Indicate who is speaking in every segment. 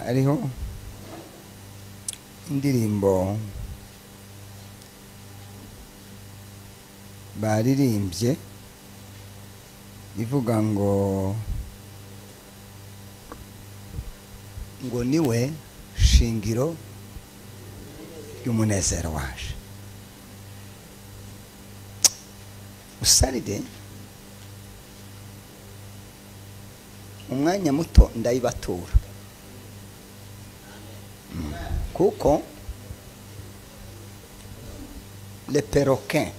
Speaker 1: ariho indirimbo baririmbye ivuga ngo niwe shingiro y'umunezero waje. Usaride umwanya muto ndayibatura kuko le perroquet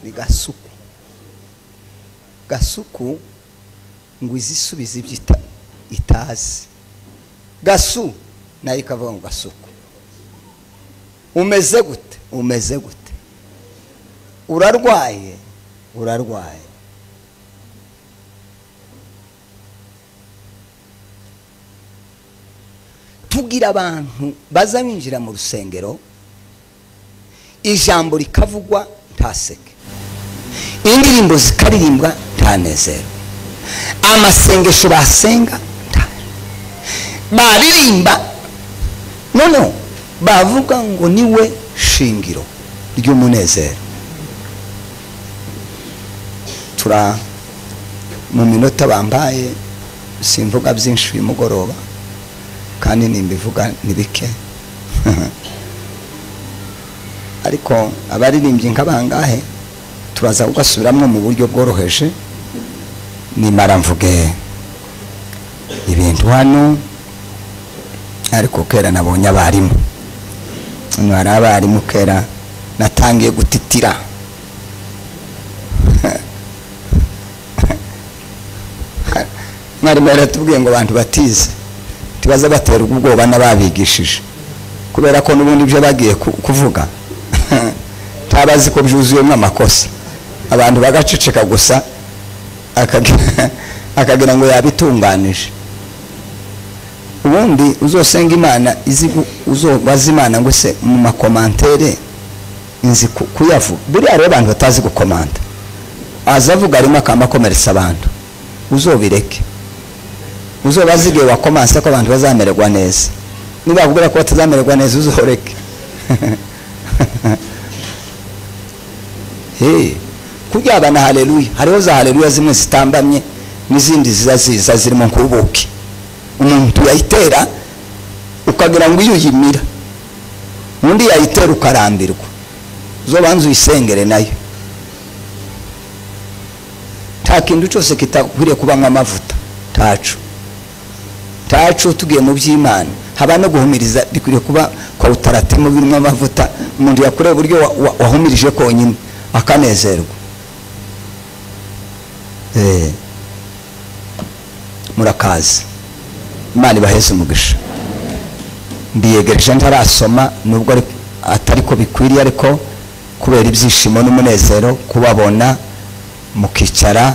Speaker 1: ni gasuku ngo izisubiza ibyo itazi. Gasu nayo ikavuga ngo gasuku umeze gute urarwaye tugira abantu baza binjira mu rusengero ijambo rikavugwa ntaseke, indirimbo zikaririmbwa ntanezero, amasengesho basenga baririmba none bavuga ngo niwe shingiro ry'umunezero. Tura mu minota bambaye simvuga byinshi uyu mugoroba kandi nimbivuga nibike ariko abaririmbyi nk'abangahe turaza kugasubiramo mu buryo bworoheje. Nimara mvuge ibintu hano ariko kera nabonye abarimu hari abarimu kera natangiye gutitira mwari baratubwiye ngo abantu batize tibaza batera ubwoba n'ababigishije kubera ko n'ubundi byo bagiye kuvuga tabazi ko byuzuyemo amakosa, abantu bagaceceka gusa akagira ngo yabitunganije. Ubundi uzosenga Imana uzobaza Imana ngo se mu makomantere inzi kuyavuga. Buriya rero abantu batazi gukomanta azavuga arimo akamakomeretsa abantu, uzobireke uzobaza igihe wakomansa ko abantu bazamererwa neza. Niba bakubwira ko batazamererwa neza uzoreke kujyaba na haleluya. Hariho za haleluya zimwe zitambamye n'izindi ziza zirimo kubuki, umuntu yayitera ukagira ngo uyimira, undi yayitera ukarambirwa. Uzobanza uyisengere nayo. Nta kintu cyose kitakwiriye kubamwa amavuta tacu tugiye mu by'Imana haba no guhumiriza bikwiriye kuba kwa utaratemo birimo amavuta. Umuntu yakore buryo wahumirije konyine akanezerwa. Murakaza Imana ibaheze umugisha. Mbiyegereje ntarasoma nubwo atari ko bikwiriye, ariko kubera ibyishimo n'umunezero kubabona mukicara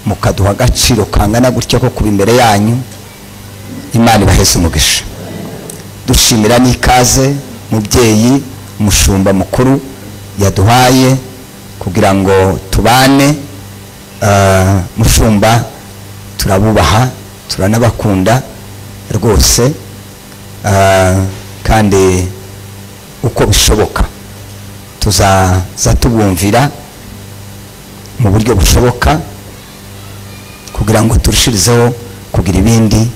Speaker 1: mukaduha agaciro kangana gutyo ko kuba imbere yanyu. Imana ibaheze umugisha. Dushimira n'ikaze mubyeyi umushumba mukuru yaduhaye kugira ngo tubane. Mushumba turabubaha turanabakunda rwose, kandi uko bishoboka tuzaza tubumvira mu buryo bushoboka kugira ngo turushirizeho kugira ibindi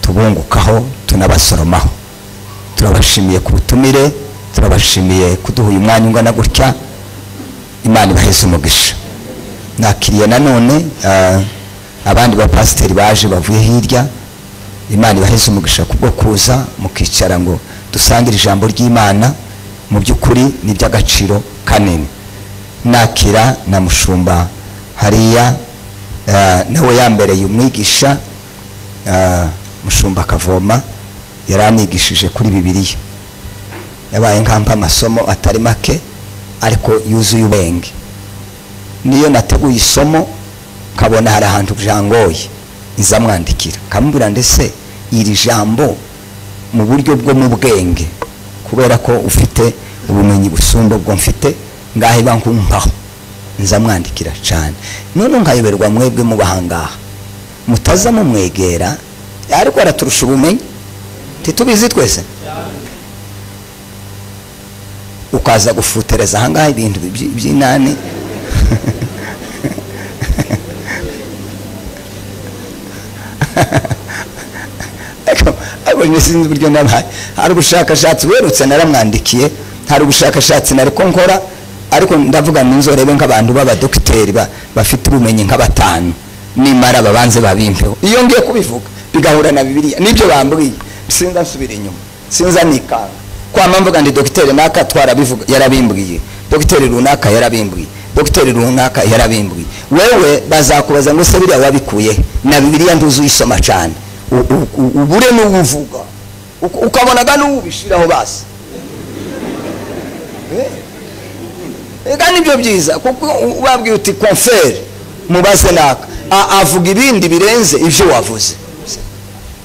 Speaker 1: tubungukaho tunabasoromaho. Turabashimiye ku butumire, turabashimiye kuduha uyu mwanya ungana gutya. Imana ibaheze umugisha. Nakiriye nanone abandi bapasiteri baje bavuye hirya. Imana ibaheze umugisha kubwo kuza mukicara ngo dusangire ijambo ry'Imana. Mu by'ukuri ni by'agaciro kanini. Nakira na mushumba hariya nawe yambereye umwigisha, mushumba Kavoma yaranigishije kuri Bibiliya. Yabaye nkampa amasomo atari make ariko yuzuye ubwenge. Niyo nateguye isomo kabona hari ahantu byangoye izamwandikira kamubwira ndetse iri jambo mu buryo bwo mu bwenge kubera ko ufite ubumenyi busumba bwo mfite ngahe bankumpaho nzamwandikira cyane. None nkayoberwa mwebwe mu bahangaha mutaza mumwegera ariko araturusha ubumenyi titubizi twese ukaza gufutereza ahangaha ibintu by'inani abonye sinzi buryo nabaye hari ubushakashatsi werutse naramwandikiye hari ubushakashatsi nariko nkora ariko ndavuga ninzorebe nk'abantu b'abadokiteri bafite ubumenyi nk'abatanu nimara babanze babimpeho iyo ngiye kubivuga bigahura na Bibiliya nibyo bambwiye sinza nsubira inyuma sinza nikanga kwa mpamvuga ndi dokiteri naka twarabivuga yarabimbwiye dokiteri runaka yarabimbwiye dokiteri runaka yarabimbwiye wewe bazakubaza ngo se biriya wabikuye na Bibiliya nduzuyisoma cyane ubure n'ubuvuga ukabonaga n'ubishiraho basi ega nibyo byiza kuko ubabwiye uti confere mubaze naka avuga ibindi birenze ivyo wavuze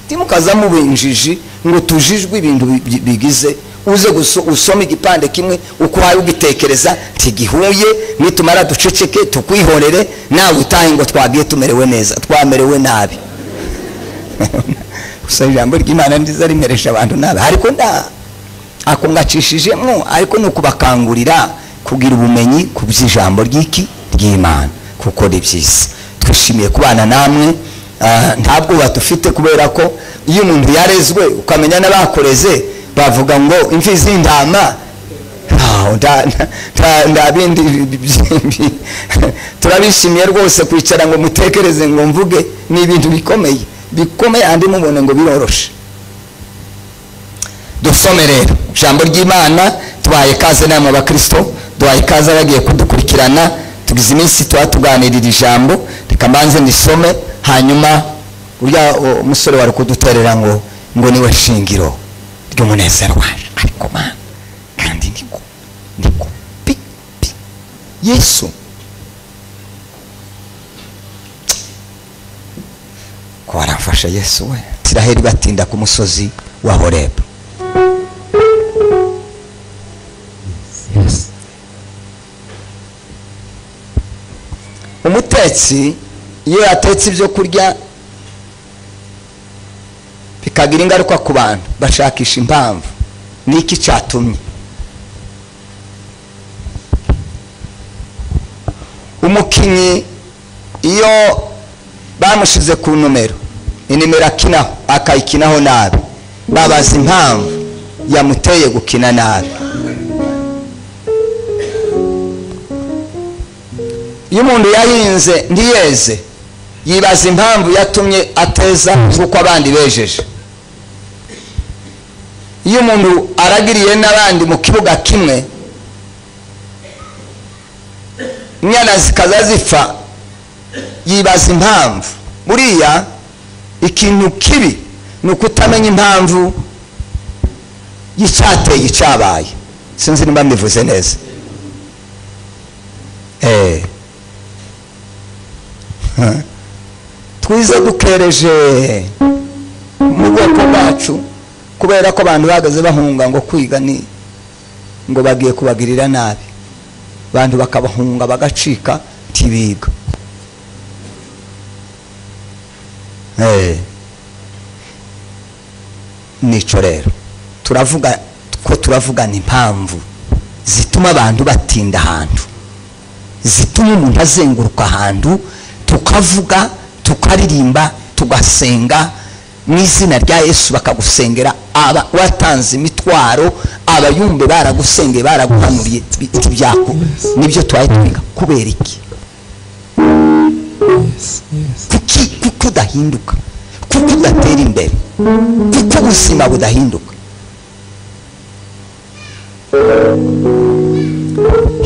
Speaker 1: timukaza mu binjiji ngo tujijwe ibintu bigize uze usoma igipande kimwe ukwaye ugitekereza tigihuye nitumara duceceke tukwihorere nawe utahe ngo twagiye tumerewe neza twamerewe nabi gusa ijambo ry'Imana ndiza rimeresha abantu nabi ariko akungacishijemo ariko no kubakangurira kugira ubumenyi ku by'ijambo ry'Imana kuko ni byiza twishimiye kubana namwe ntabwo batufite kubera ko iyo umuntu yarezwe ukamenya n'abakoreze bavuga ngo imfi z'indama ndabindi turabishimiye rwose kwicara ngo mutekereze ngo mvuge ni ibintu bikomeye andi mubone ngo biroroshe dusome rero ijambo ry'Imana tubaye kaze namwe abakristo duhaye kaze bagiye kudukurikirana tugize iminsi tuganirira ijambo reka mbanze ndisome hanyuma urya umusore wari kuduterera ngo niwe shingiro ry'umunezero waje ariko man kandi niko Yesu ko aramfasha Yesu we Isiraheli batinda ku musozi wa Horebu umutetsi iyo yatetse ibyo kurya bikagira ingaruka ku bantu bashakisha impamvu niki cyatumye umukinyi iyo bamushize ku numero inimero akayikinaho nabi babaza impamvu yamuteye gukina nabi iyo umuntu yahinze ntiyeze yibaza impamvu yatumye ateza uko abandi bejeje iyo umuntu aragiriye n'abandi mu kibuga kimwe inyana zikaza zipfa yibaza impamvu buriya ikintu kibi ni ukutamenya impamvu y'icyateye icyabaye sinzi niba mbivuze neza twize dukereje mu bwoko bwacu kubera ko abantu bagaze bahunga ngo kwiga ni ngo bagiye kubagirira nabi abantu bakabahunga bagacika tibiga nico rero turavugana impamvu zituma abantu batinda ahantu zituma umuntu azenguruka ahantu tukavuga tukaririmba tugasenga mu izina rya Yesu bakagusengera aba watanze imitwaro abayumbe baragusengeye baraguhanuriye ibyako nibyo twayitwiga kubera iki kuko udahinduka kuko udatera imbere kuko ubuzima budahinduka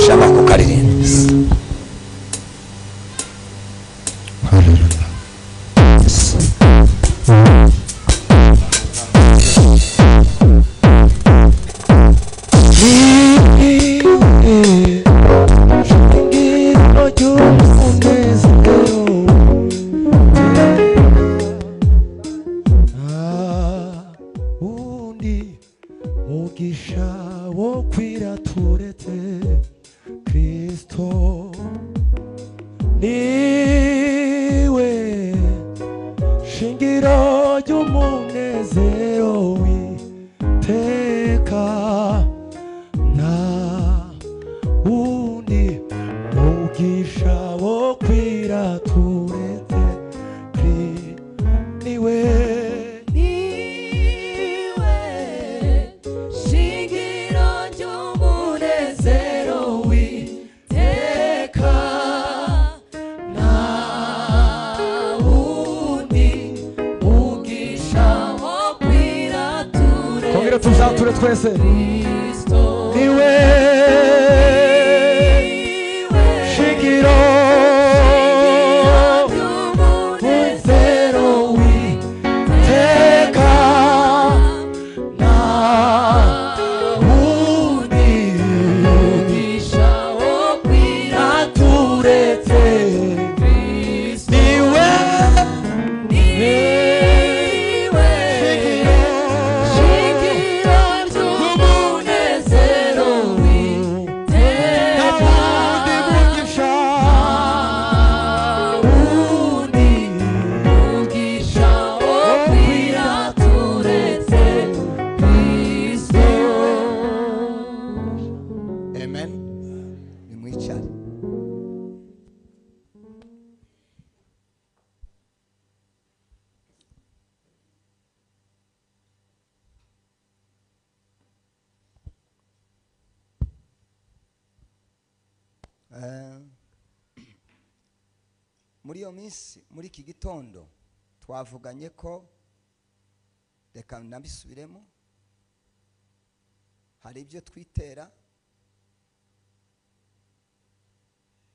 Speaker 1: shama kukaririmba
Speaker 2: Mugisha wo kwira turete Kristo shingiro ry'umunezero w'iteka nta wundi mugisha wo kwiraturetse niwe
Speaker 3: shingiro ry'umunezero w'iteka nta wundi mugisha wo kwiraturetse
Speaker 2: kongera tuzature twese
Speaker 3: Kristo
Speaker 2: niwe shingiro ry'umunezero w'iteka nta wundi
Speaker 3: mugisha wo
Speaker 2: kwiraturetse
Speaker 3: Kristo
Speaker 2: niwe
Speaker 3: niwe shingiro ry'umunezero w'iteka wundi mugisha wo kwiraturetse Kristo.
Speaker 1: Amen. Nimwicare. Muri iyo minsi muri iki gitondo twavuganye ko reka nabisubiremo hari ibyo twitera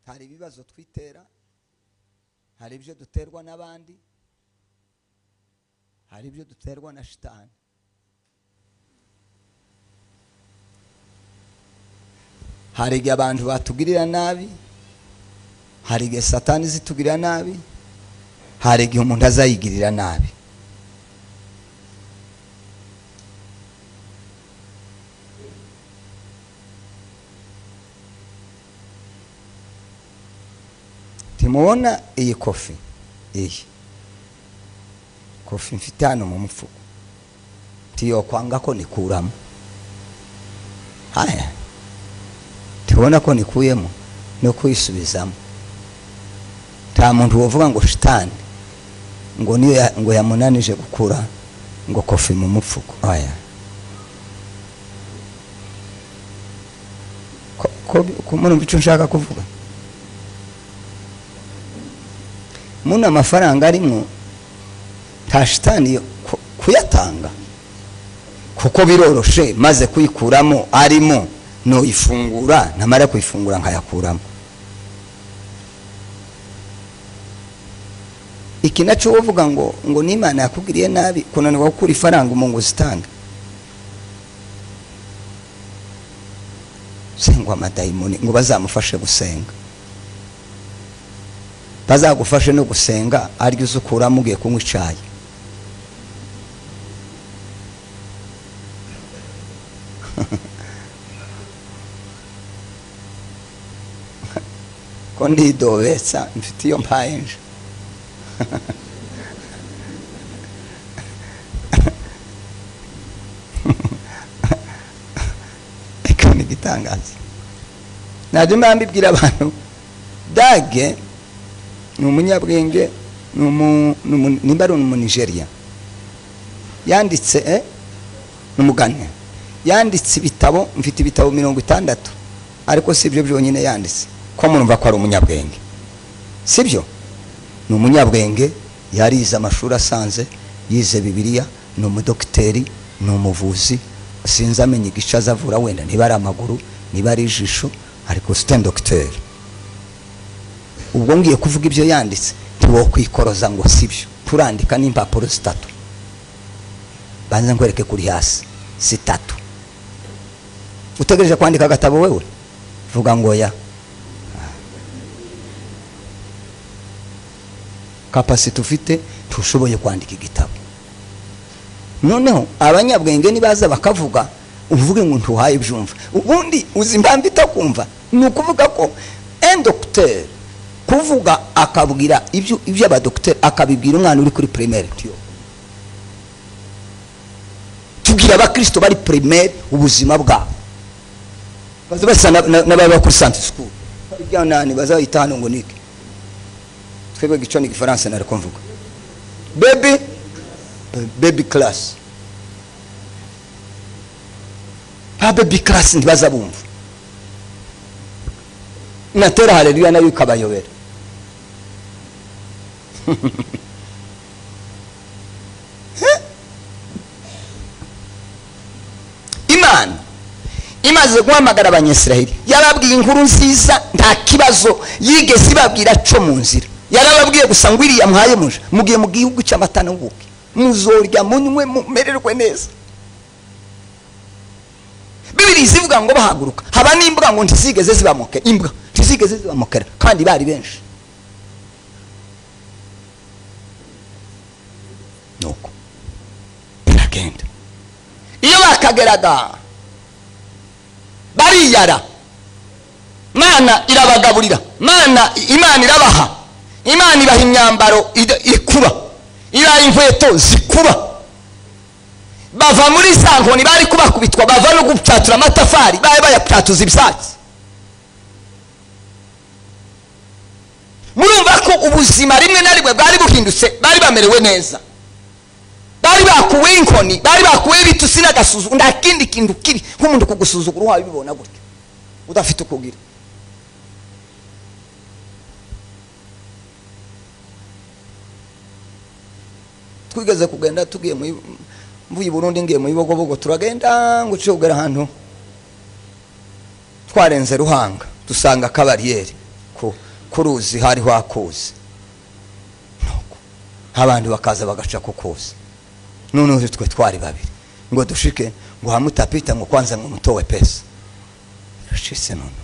Speaker 1: hari ibibazo twitera hari ibyo duterwa n'abandi hari ibyo duterwa na shitani hari igihe abantu batugirira nabi hari igihe satani zitugirira nabi hari igihe umuntu azayigirira nabi timubona iyi kofi iyi kofi mfite hano mu mufuko tiyo kwanga ko nikuramo haya tibona ko nikuyemo no kuyisubizamo nta muntu wovuga ngo shitani ngo niyo ngo yamunanije gukura ngo kofi mu mufuko aya ko murumva icyo nshaka kuvuga muna amafaranga arimo nta shitani kuyatanga kuko biroroshe maze kuyikuramo arimo no ifungura namara kuyifungura nkayakuramo iki naco wovuga ngo n'Imana yakugiriye nabi kunanirwa gukura ifaranga umuntu uzitanga sengwa amadayimoni ngo bazamufashe gusenga bazagufashe no gusenga aryo uzukuramo ugiye kunywa icayi ko ndidobetsa mfite iyo mpayenje eka ni gitangaza naje mbibwira abantu Dage ni umunyabwenge nimba ari umunigeria yanditse n'umugane yanditse ibitabo mfite ibitabo 60 ariko sibyo byonyine yanditse ko murumva ko ari umunyabwenge sibyo ni umunyabwenge yarize amashuri asanze yize bibiliya ni umudokiteri ni umuvuzi sinzi amenye igice azavura wenda niba ari amaguru niba ari ijisho ariko stand doctor ubwo ngiye kuvuga ibyo yanditse tuwo kwikoroza ngo sibyo turandika n'impapuro 3 banze nkwereke kuri hasi 3 utegereje kwandika gatabo wewe vuga ngo ya capacity ufite tushoboye kwandika igitabo noneho abanyabwenge nibaza bakavuga uvuge ngo ntuhaye byumva ubundi uzimbamba itakumva nukuvuga ko un docteur kuvuga akabwira ibyo abadokiteri akabibwira umwana uri kuri primaire tiyo tugira abakristo bari primaire ubuzima bwabo basa n'ababa kuri Sunday school ibya nani bazayitana ngo niki twebwe gico ni gifaransa nariko mvuga baby class baby class ndibaza bumva natera haleluya nayo kabayobera Imana imaze guhamagara abanyesiraheli yarababwiye inkuru nziza nta kibazo yigeze ibabwira cyo mu nzira yarababwiye gusa ngo iriya mwaye muje mugiye mu gihugu cy'amata n'ubuki muzorya munywe mumererwe neza. Bibiri zivuga ngo bahaguruka haba n'imbwa ngo ntizigeze zibamoke imbwa ntizigeze zibamokera kandi bari benshi nuko biragenda iyo bakageraga bariyara Mana irabagaburira Imana irabaha Imana ibaha imyambaro ikuba iraha inkweto zikuba bava muri sankoni bari kubakubitwa bava no gupyatura amatafari baye bayapyatuza ibyatsi. Murumva ko ubuzima rimwe na rimwe bwari buhindutse bari bamerewe neza bari bakuwe inkoni bari bakuwe bitusi n'agasuzu nda kindi kintu kibi nk'umuntu kugusuzugura uhaye bibona gutyo udafite ukugira. Twigeze kugenda tugiye mvuye Burundi ngiye mu Bibogobogo turagenda ngo cugera ahantu twarenze Ruhanga dusanga kabariyeri kuruzi hari hwakuze nuko abandi bakaza bagaca kukuze none twe twari babiri ngo dushike ngo hamutapita ngo kwanza ngo mutowe pesa rashise none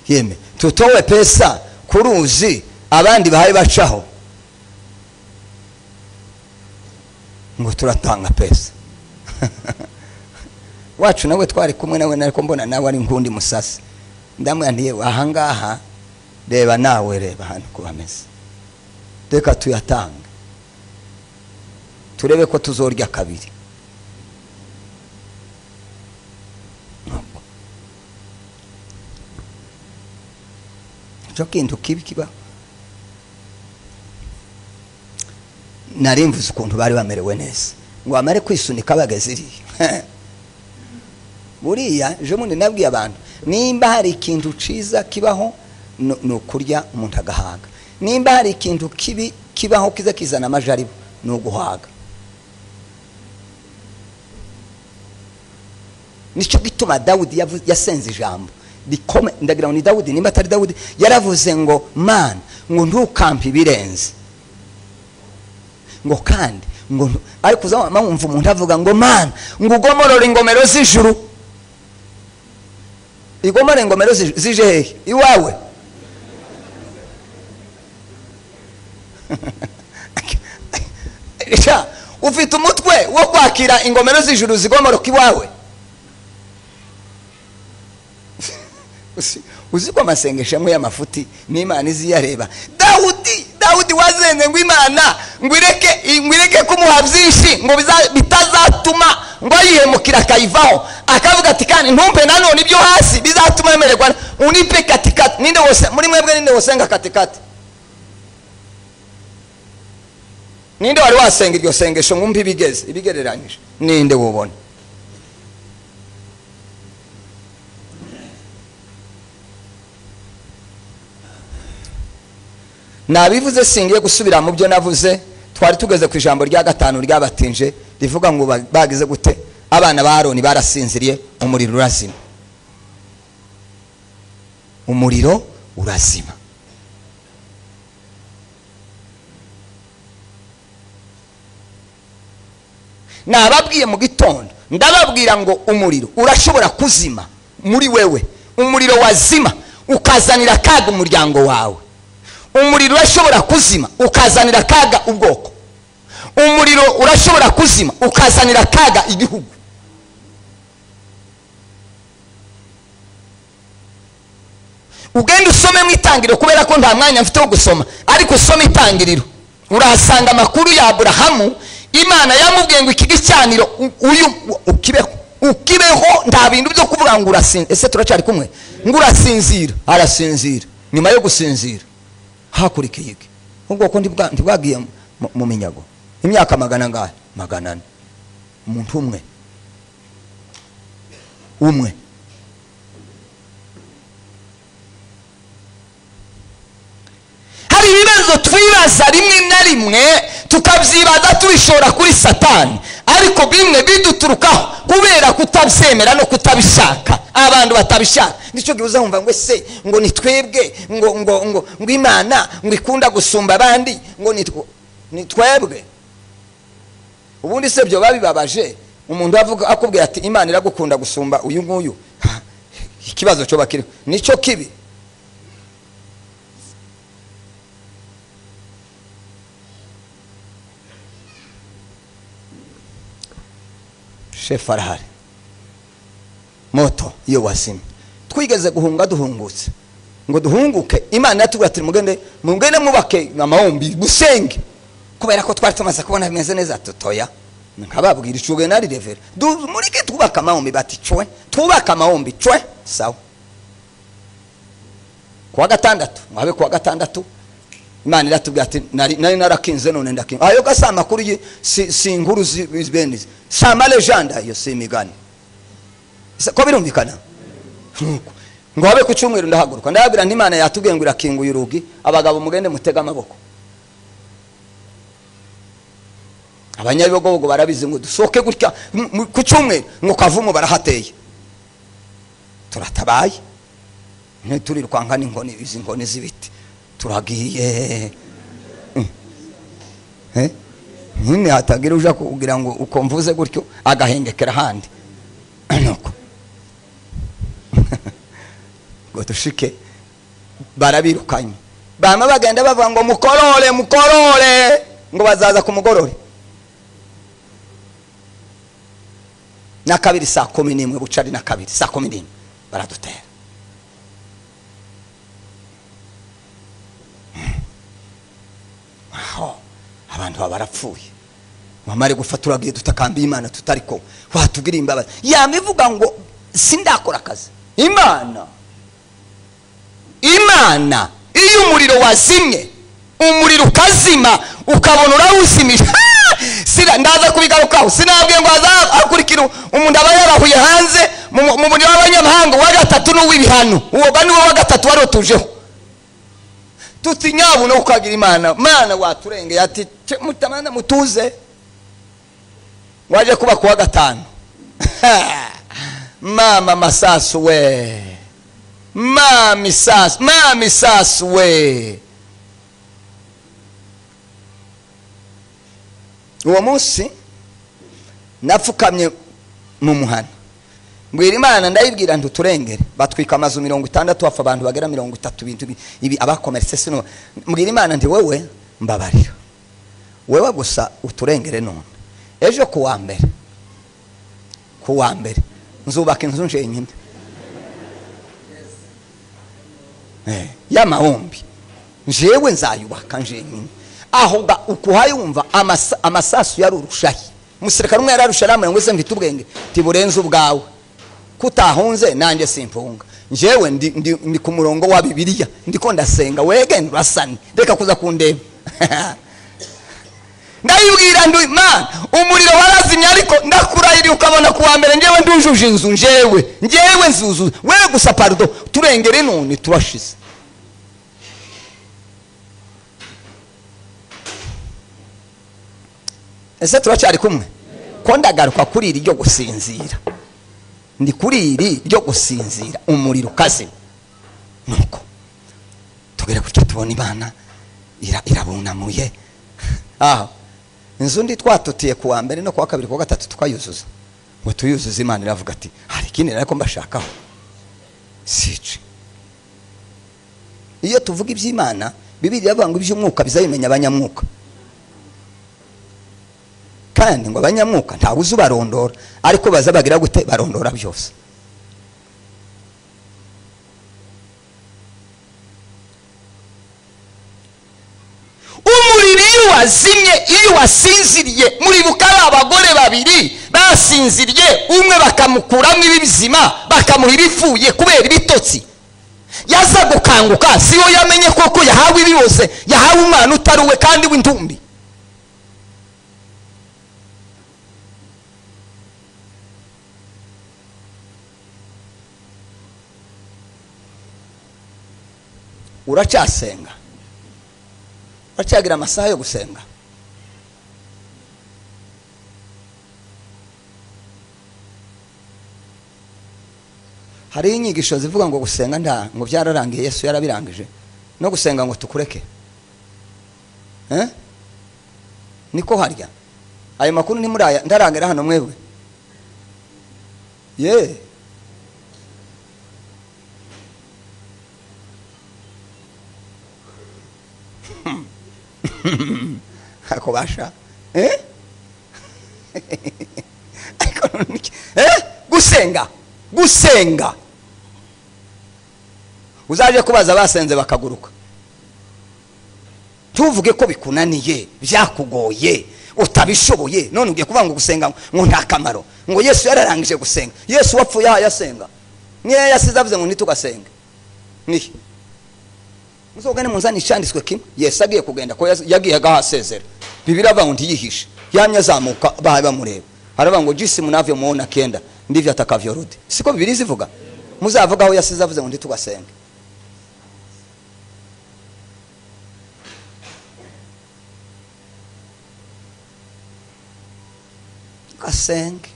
Speaker 1: yeme tutowe pesa kuruzi abandi bahari bacaho ngo turatanga pesa wacu nawe twari kumwe nawe nariko mbona nawe ari nkundi musasi ndamwandiye ahangaha reba nawe reba hano kubameze reka tuyatanga turebe ko tuzorya kabiri. Cyo kintu kiba narimvuze ukuntu bari bamerewe neza ngo amare kwisunika bageziri buriya je mundi nabwiye abantu nimba hari ikintu ciza kibaho no kurya umuntu agahaga nimba hari ikintu kibi kibaho kiza kizana amajaribu no guhaga. Nico gituma Dawudi yasenze ijambo dikome ndagira ni Dawudi nimba atari Dawudi yaravuze ngo man ngo ntukampe birenze ngo kandi ngo ari kuza mamumva umuntu avuga ngo man ngo ugomorora ingomero z'ijuru igomora ingomero zije hehe iwawe ufite umutwe wo kwakira ingomero z'ijuru zigomoroka iwawe uziko amasengesho amwe y'amafuti n'Imana iziyareba. Dawudi wazenze ngo Imana ngwireke kumuha byinshi ngo bitazatuma ngo yihemukira akayivaho akavuga ati kandi ntumpe nanone ibyo hasi bizatuma yemererwa unipe katikati ninde wose muri mwebwe ninde wosenga katikati ninde wari wasenga iryo sengesho mwumva ibigereranyije ninde wubona nabivuze singiye gusubira mu byo navuze twari tugeze ku ijambo rya gatanu ryabatinje rivuga ngo bagize gute abana ba Aroni barasinziriye umuriro urazima nababwiye mu gitondo ndababwira ngo umuriro urashobora kuzima muri wewe umuriro wazima ukazanira kaga umuryango wawe umuriro urashobora kuzima ukazanira kaga ubwoko umuriro urashobora kuzima ukazanira kaga igihugu ugenda usome mu itangiriro kubera ko nta mwanya mfite wo gusoma ariko usome itangiriro urahasanga amakuru ya Aburahamu Imana yamubwiye ngo iki gicaniro uyu ukibeho nta bintu byo kuvuga ngo urasinzira. Ese turacari kumwe? Ngo urasinzira. Arasinzira. Nyuma yo gusinzira hakurikiye iki? Ubwo ko ndibwagiye mu minyago imyaka magana ngahe? 400. Umuntu umwe hari ibibazo twibaza rimwe na rimwe tukabyibaza tubishora kuri Satani, ariko bimwe biduturukaho kubera kutabyemera no kutabishaka. Abantu batabishaka nicyo giuza humva ngo ese ngo nitwebwe ngo Imana ngo ikunda gusumba abandi ngo nitwebwe. Ubundi se byo babibabaje umuntu avuga akubwira ati Imana iragukunda gusumba uyu nguyu, ikibazo cyo bakiri nico kibi. Chef arahari moto iyo wasime twigeze guhunga duhungutse ngo duhunguke. Imana yatubwira ati mugende mubake amahombi gusenge, kubera ko twari tumaze kubona bimeze neza. Tutoya nkababwira icuge nari revera murike twubaka amahombi. Bati cwe twubaka amahombi cwe sawa. Kuwa gatandatu mwabe kuwa gatandatu Imana iratubwira ati nari narakinze none ndakinze. Ayo gasa makuru si inkuru zibenize sama legenda yo si imigani. Ko birumvikana ngo habe ku cyumweru ndahaguruka ndabwira nti Imana yatubwiye ngo irakinguye urugi, abagabo mugende mutega amaboko. Abanyabigogo barabizi ngo dusoke gutya ku cyumweru ngo kavumo barahateye. Turatabaye ntiturirukanka n'inkoni, izi nkoni z'ibiti turagiye nyine hatagira uja kugira ngo uko mvuze gutyo agahengekera handi nuko ngo dushike barabirukanye. Bama bagenda bavuga ngo mukorore ngo bazaza ku mugorore. Na kabiri saa 11 bucari na kabiri saa 11 baradutera. Abantu barapfuye mwamare gufatura giye tutakambye Imana tutariko watubwira imbabazi. Yamivuga ngo sindakora akazi. Imana iyo umuriro wazimye, umuriro ukazima ukabona urawusimisha sira ndaza kubigarukaho. Sinabwiye ngo azakurikira umuntu aba yarahuye hanze mu muriro w'abanyamahanga wa gatatu n'uw'ibihano. Uwo gani wa gatatu warotujeho tutinyabu no kukagira Imana waturenge ati mutamana mutuze waje kuba kuwa gatanu. Mama masasu we, mami sasu we. Uwo munsi napfukamye mu muhana mbwira Imana ndayibwira ntuturengere. Batwika amazu 60 hafa abantu bagera 30 bintu ibi abakomerse sino. Mbwira Imana ndi wewe mbabarira, wewe gusa uturengere none. Ejo kuwa mbere nzubaka inzu nje nyine ya mahombi njewe nzayubaka nje nyine. Aho ga ukuhayumva amasasu yarurushahi. Musirikare umwe yararusharamwe ngo se mfite ubwenge tiburenze ubwawe kutahunze nanjye simpunga. Njewe ndi ku murongo wa Bibiliya ndiko ndasenga, wege ndasani reka kuza kundeba. Ndayibwira ndu Imana umuriro warazimye, ariko ndakurayiri ukabona kuwa mbere njewe ndujuje inzu njewe nzuzu wewe gusa pardon turengere none turashize. Ese turacari kumwe? Ko ndagaruka kuri iri ryo gusinzira. Ndi kuri iri ryo gusinzira umuriro kaze nuko tugere gutya tubona Imana irabunamuye. Inzu ndi twatutiye kuwa mbere no kuwa kabiri kuwa gatatu tukayuzuza. Ngo tuyuzuza Imana iravuga ati hari kindi nariko mbashakaho sici. Iyo tuvuga iby'Imana Bibiliya yavuga ngo iby'umwuka bizayimenya abanyamwuka, kandi ngo abanyamwuka nta uzubarondora, ariko bazabagira gute barondora byose. Umuriro wazimye iyo wasinziriye muri uribuka abagore babiri basinziriye, umwe bakamukuramo ibizima bakamuha ibipfuye kubera ibitotsi. Yaza gukanguka siyo yamenye koko yahawe ibiboze, yahawe umwana utari uwe kandi w'intumbi. Uracyasenga? Uracyagira amasaha yo gusenga? Hari inyigisho zivuga ngo gusenga nda ngo byararangiye, Yesu yarabirangije, no gusenga ngo tukureke. Niko harya ayo makuru ni muri aya ndarangira hano mwebwe. Ako basha gusenga uzaje kubaza basenze bakaguruka. Tuvuge ko bikunaniye, byakugoye, utabishoboye, none ugiye kuvuga ngo gusenga ngo nta kamaro, ngo Yesu yararangije gusenga. Yesu wapfuye yasenga? Niye yasize avuze ngo nitugasenga? Ni muzogane munzani cyanditswe kimwe. Yesu agiye kugenda ko yagiye gahasezera. Bibiri avuga ngo ntiyihishe, yamye azamuka bahaye bamureba. Haravuga ngo jisi munavyo muona kenda ndivyo atakavyorudi. Siko Bibiri zivuga? Muzavuga aho yasize avuze ngo ntitugasenga. Kasenge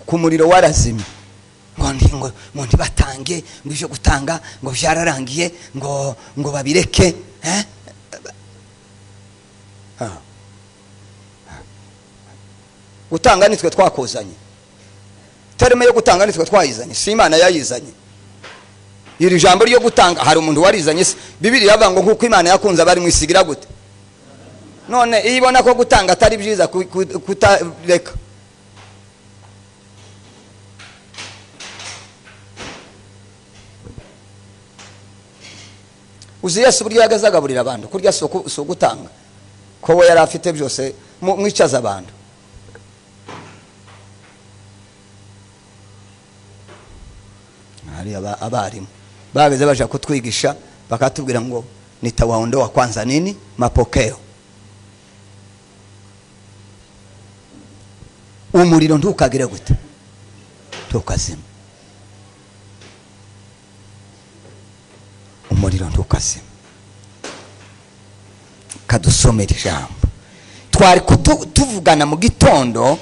Speaker 1: ku muriro warazimye, ngo ntibatange, ngo ivyo gutanga ngo byararangiye, ngo babireke. Gutanga nitwe twakuzanye, terme yo gutanga nitwe twayizanye, si Imana yayizanye. Iri jambo ryo gutanga hari umuntu warizanye. Bibiri yavuga ngo nkuko Imana yakunze abari mwisigira gute. None ibona ko gutanga atari byiza kutareka. Uzi Yesu buryo yagazagaburira abantu, kurya so gutanga ko we yari afite byose, mwicaza abantu. Hari abarimu babeze baje kutwigisha bakatubwira ngo nitawaondoa kwanza nini mapokeo. Umuriro ntukagire gute, tukazima. Umuriro ntukazima. Kadusomera ijambo. Twari tuvugana mu gitondo,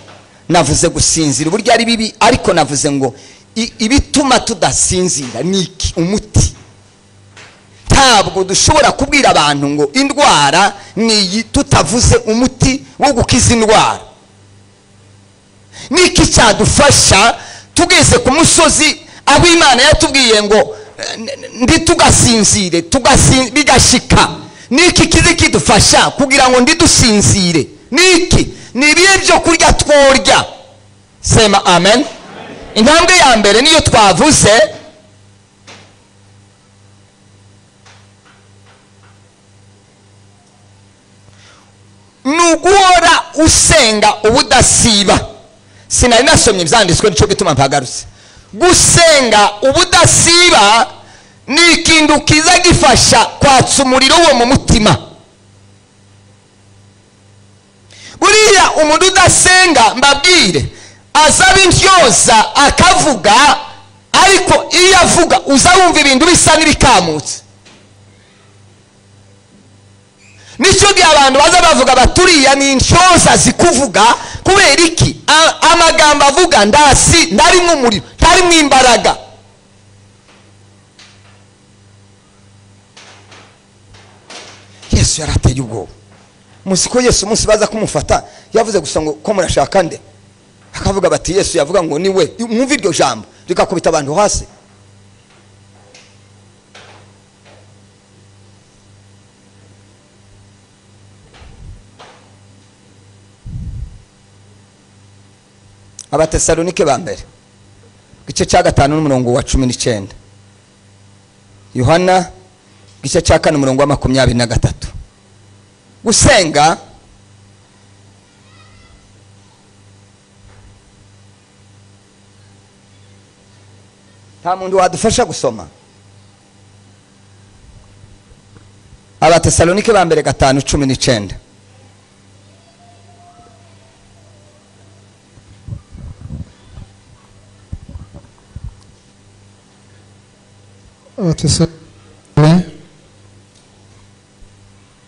Speaker 1: navuze gusinzira burya ari bibi, ariko navuze ngo ibituma tudasinzira niki umuti. Ntabwo dushobora kubwira abantu ngo indwara ni tutavuze umuti wo gukiza indwara. Niki cyadufasha tugeze ku musozi aho Imana yatubwiye ngo ndi tugasinzire bigashika? Niki kizi kidufasha kugira ngo ndi dusinzire? Niki ni ibihe byo kurya tworya? Sema amen. Intambwe ya mbere niyo twavuze, nuguhora usenga ubudasiba. Sinari nasomye ibyanditswe nico gituma mpagarutse. Gusenga ubudasiba ni ikintu kiza gifasha kwatsa umuriro wo mu mutima. Buriya umuntu udasenga mbabwire azaba intyoza akavuga, ariko iyo avuga uzawumva ibintu bisa n'ibikamutse. Nico gihe abantu baza bavuga baturiya ni intyoza zikuvuga. Kubera iki? Amagambo avuga ndari mu muriro, ntari mu imbaraga. Yesu yarateye ubwoba. Musiko Yesu umunsi baza kumufata yavuze gusa ngo ko murashaka nde, akavuga bati Yesu yavuga ngo niwe. Mwumva iryo jambo rikakubita abantu hasi. Abatesalonike ba mbere igice cya 5 n'umurongo wa 19. Yohana igice cya 4 n'umurongo wa 23. Gusenga nta muntu wadufasha gusoma. Abatesalonike ba mbere 5:19.
Speaker 4: Abatesalonike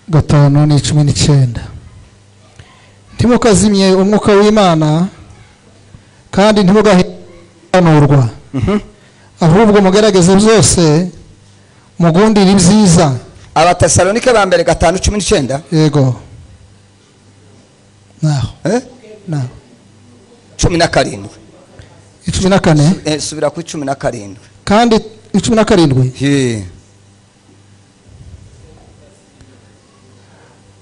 Speaker 4: 5:19. Ntimukazimye umwuka w'Imana kandi ntimugahanurwa. Ahubwo mugerageze byose mugundira ibyiza.
Speaker 1: Abatesalonike ba mbere 5:19.
Speaker 4: Yego. Naho. Naho.
Speaker 1: 17.
Speaker 4: 14.
Speaker 1: Subira ku 17.
Speaker 4: Kandi 17.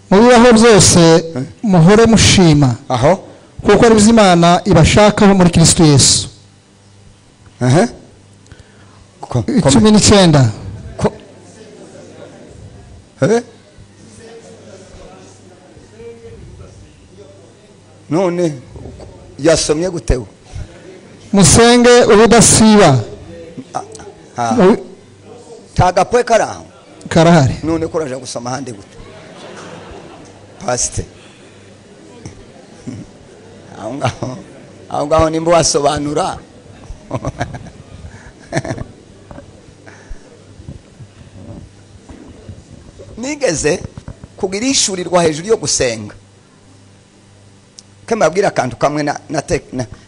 Speaker 4: Mubibaho byose muhore mushima.
Speaker 1: Aho.
Speaker 4: Kuko ari Imana ibashakaho muri Kristo Yesu. 19.
Speaker 1: None yasomye gutewe.
Speaker 4: Musenge ubudasiba.
Speaker 1: Tagapoe karaho.
Speaker 4: Karahari.
Speaker 1: None koraje gusoma hande gute. Pastor. Aho nimbo wasobanura. Nigeze kugira ishurirwa hejuru yo gusenga. Kemabwira kantu kamwe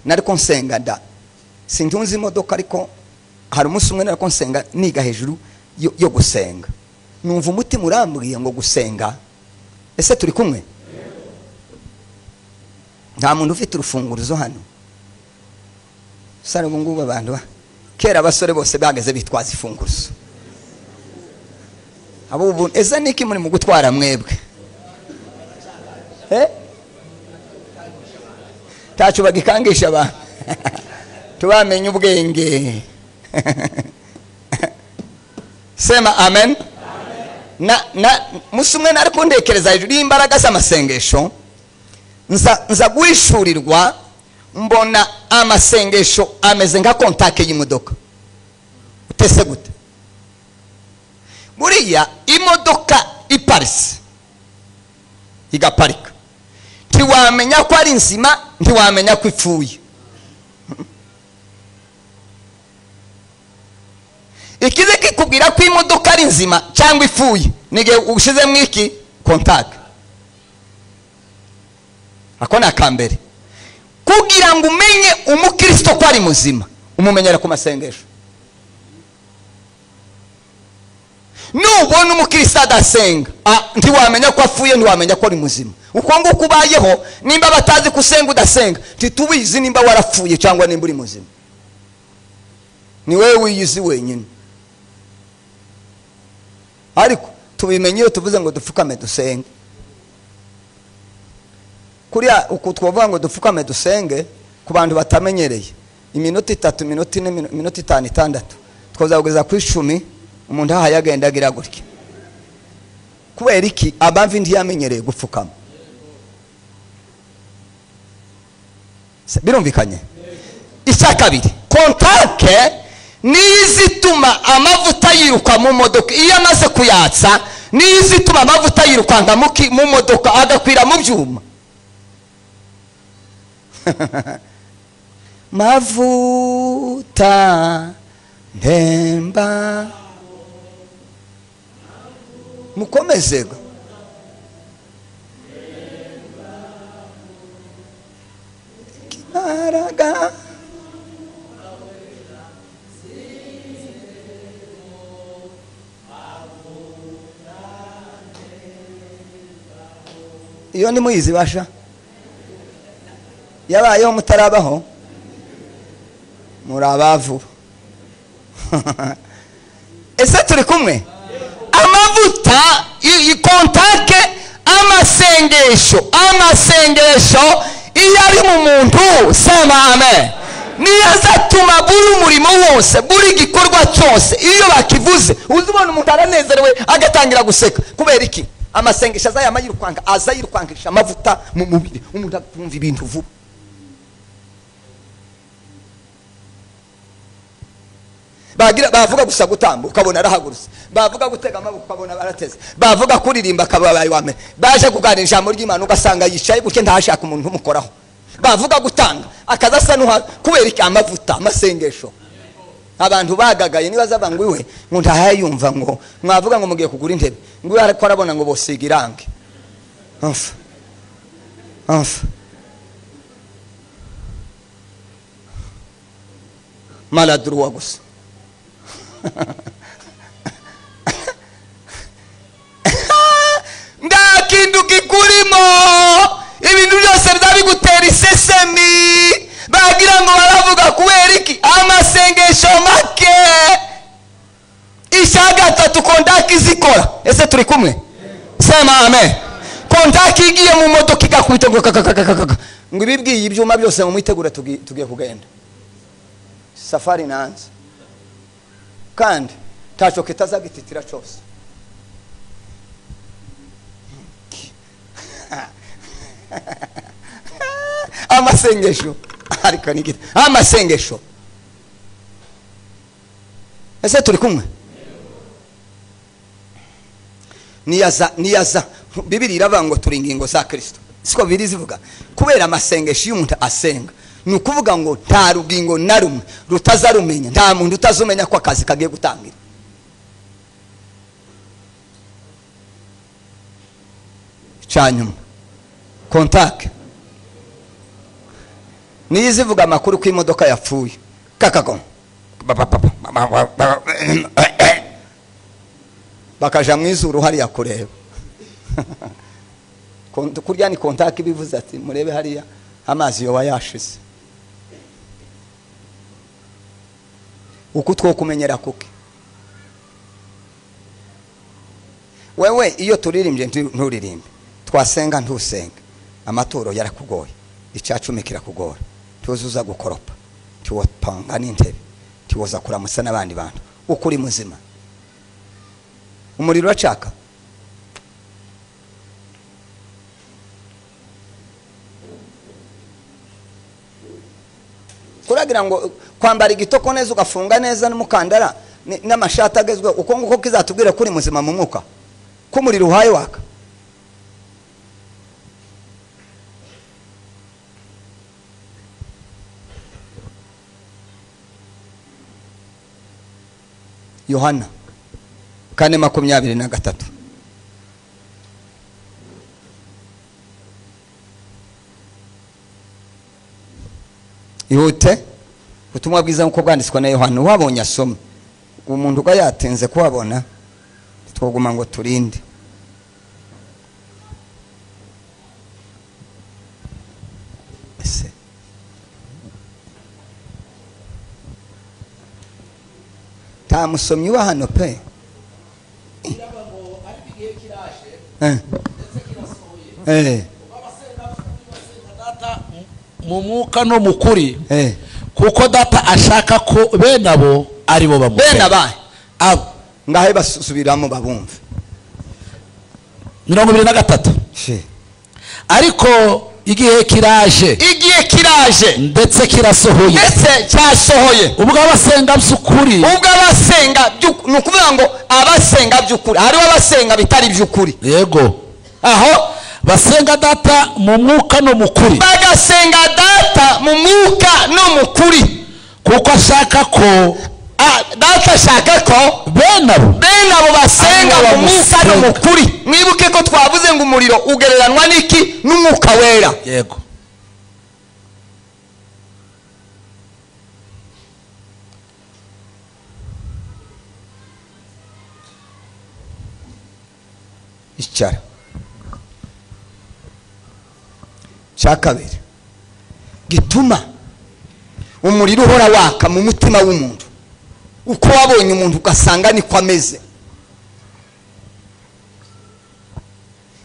Speaker 1: nari konsenga da. Sintunzi imodoka ariko hari umunsi umwe nari konsenga niga hejuru yo gusenga. Numva umutima urambwiye ngo gusenga. Ese turi kumwe? Nta muntu ufite urufungurizo hano. Sare bungubu abantu kera abasore bose bageze bitwaza ifungurizo. Abo ubu eza niki muri mu gutwara mwebwe? Tacho bagikangisha ba. Tubamenye ubwenge. Sema amen. Musumwe nari kundekereza hejuru y'imbaraga z'amasengesho. Nza guhishurirwa mbona amasengesho ameze nka kontake y'imodoka. Utese gute? Buriya imodoka iparitse igaparika, ntiwamenya ko ari nzima, ntiwamenya ko ipfuye. Ikize kikubwira ko imodoka ari nzima cyangwa ipfuye nige ushize mwiki kontake. Ako nakambere kugira ngo umenye umukristo ko ari muzima, umumenyera ku masengesho. Nubona umukristo adasenga, ntiwamenya ko afuye, ntiwamenya ko ari muzima. Uko ngo kubayeho nimba batazi kusenga udasenga, titubizi nimba warapfuye cyangwa nimba uri muzima. Ni wewe wiyizi wenyine. Ariko tubimenye iyo tuvuze ngo dupfukame dusenge. Kuriya uko twovuga ngo dupfukame dusenge ku bantu batamenyereye. Iminota 3, iminota 4, iminota 5, 6. Twazageza ku 10 umuntu aha yagendagira gutya. Kubera iki abamvi ntiyamenyereye gupfukama. Birumvikanye. Icya kabiri, kontake nizituma amavuta yiruka mu modoka. Iyo amaze kuyatsa nizituma amavuta yiruka mu modoka agakwira mu byuma. Mavuta ntemba mukomezega kibaraga iyo ni muyizi basha yabayeho mutarabaho murabavu. Ese turi kumwe? Amavuta ikontake amasengesho iyo ari mu muntu. Sema amen. niyo azatuma buri umurimo wose buri gikorwa cyose iyo bakivuze uzibona umuntu aranezerewe agatangira guseka kubera iki amasengesho aza yirukankisha amavuta mu mubiri umuntu akumva ibintu vuba. bavuga gusa gutambuka ukabona arahagurutse, bavuga gutega amaboko ukabona barateze, bavuga kuririmba akababaye wame, baje kuganira ijambo ry'Imana ugasanga yicaye gutya ntashaka umuntu umukoraho, bavuga gutanga akazasa nuha kubera iki amavuta amasengesho. Abantu bagagaye nibaza bangwiwe ngo ntahayumva ngo mwavuga ngo mugiye kugura intebe ngwiwe ariko arabona ngo bosiga irange maladruwa gusa. Ndakindu kikurimo ibintu byose bizabigutera isesemi bagira ngo baravuga kubera iki amasengesho make. Gatatu kontaki zikora. Ese turi kumwe? Sema amen. Kontaki igiye mu modoka igakubita ngo ibibwiye ibyuma byose mu mwitegura tugiye kugenda. Safari nanze kandi tacho kitazagititira cyose. Amasengesho ariko nigita amasengesho. Ese turi kumwe? Niyaza Bibiri iravuga ngo turi ingingo za Kristo. Siko biri zivuga kubera amasengesho y'umuntu asenga nukuvuga ngo nta rugingo na rumwe rutazarumenya, nta muntu utazumenya ko akazi kagiye gutangira. Cyanyuma contact nizivuga amakuru ko imodoka yapfuye kakago bakaja mwizuru hariya kureba. Kurya ni contact bivuze ati murebe hariya amazi yo wayashize. Uko two kumenyera kuki wewe iyo turirimbye nturirimbe, twasenga ntusenga, amaturo yarakugoye, icacumi kirakugora, tuzuza gukoropa, tuwapanga n'intebe, tuwoza kuramusa n'abandi bantu ukuri muzima. Umuriro acaka kuragira ngo kwambara igitoko neza ugafunga neza n'umukandara n'amashati agezwe uko nguko kizatubwira kuri muzima mu mwuka ko umuriro uhaye waka. Yohana 4:23 ihute ubutumwa bwiza nkuko bwanditswe na Yohana. Wabonye asoma umuntu uga yatenze kuhabona twoguma ngo turinde. Ese ta musomyi wa hano pe
Speaker 5: mu mwuka no mukuri kuko data ashaka ko benabo ari bo bamwe
Speaker 1: benaba abo ngahe basubiramo babumve.
Speaker 5: 23 ariko igihe kiraje ndetse kirasohoye cyasohoye ubwo abasenga by'ukuri nukuvuga ngo abasenga by'ukuri hariho abasenga bitari by'ukuri. Yego aho basenga data mu mwuka no mukuri, bagasenga data mu mwuka no mukuri kuko ashaka ko data ashaka ko benabo basenga mu mwuka no mukuri. Mwibuke ko twavuze ngo umuriro ugereranwa n'iki n'umwuka wera. Yego icyara cyakabiri gituma umuriro uhora waka mu mutima w'umuntu uko wabonye umuntu ugasanga niko ameze.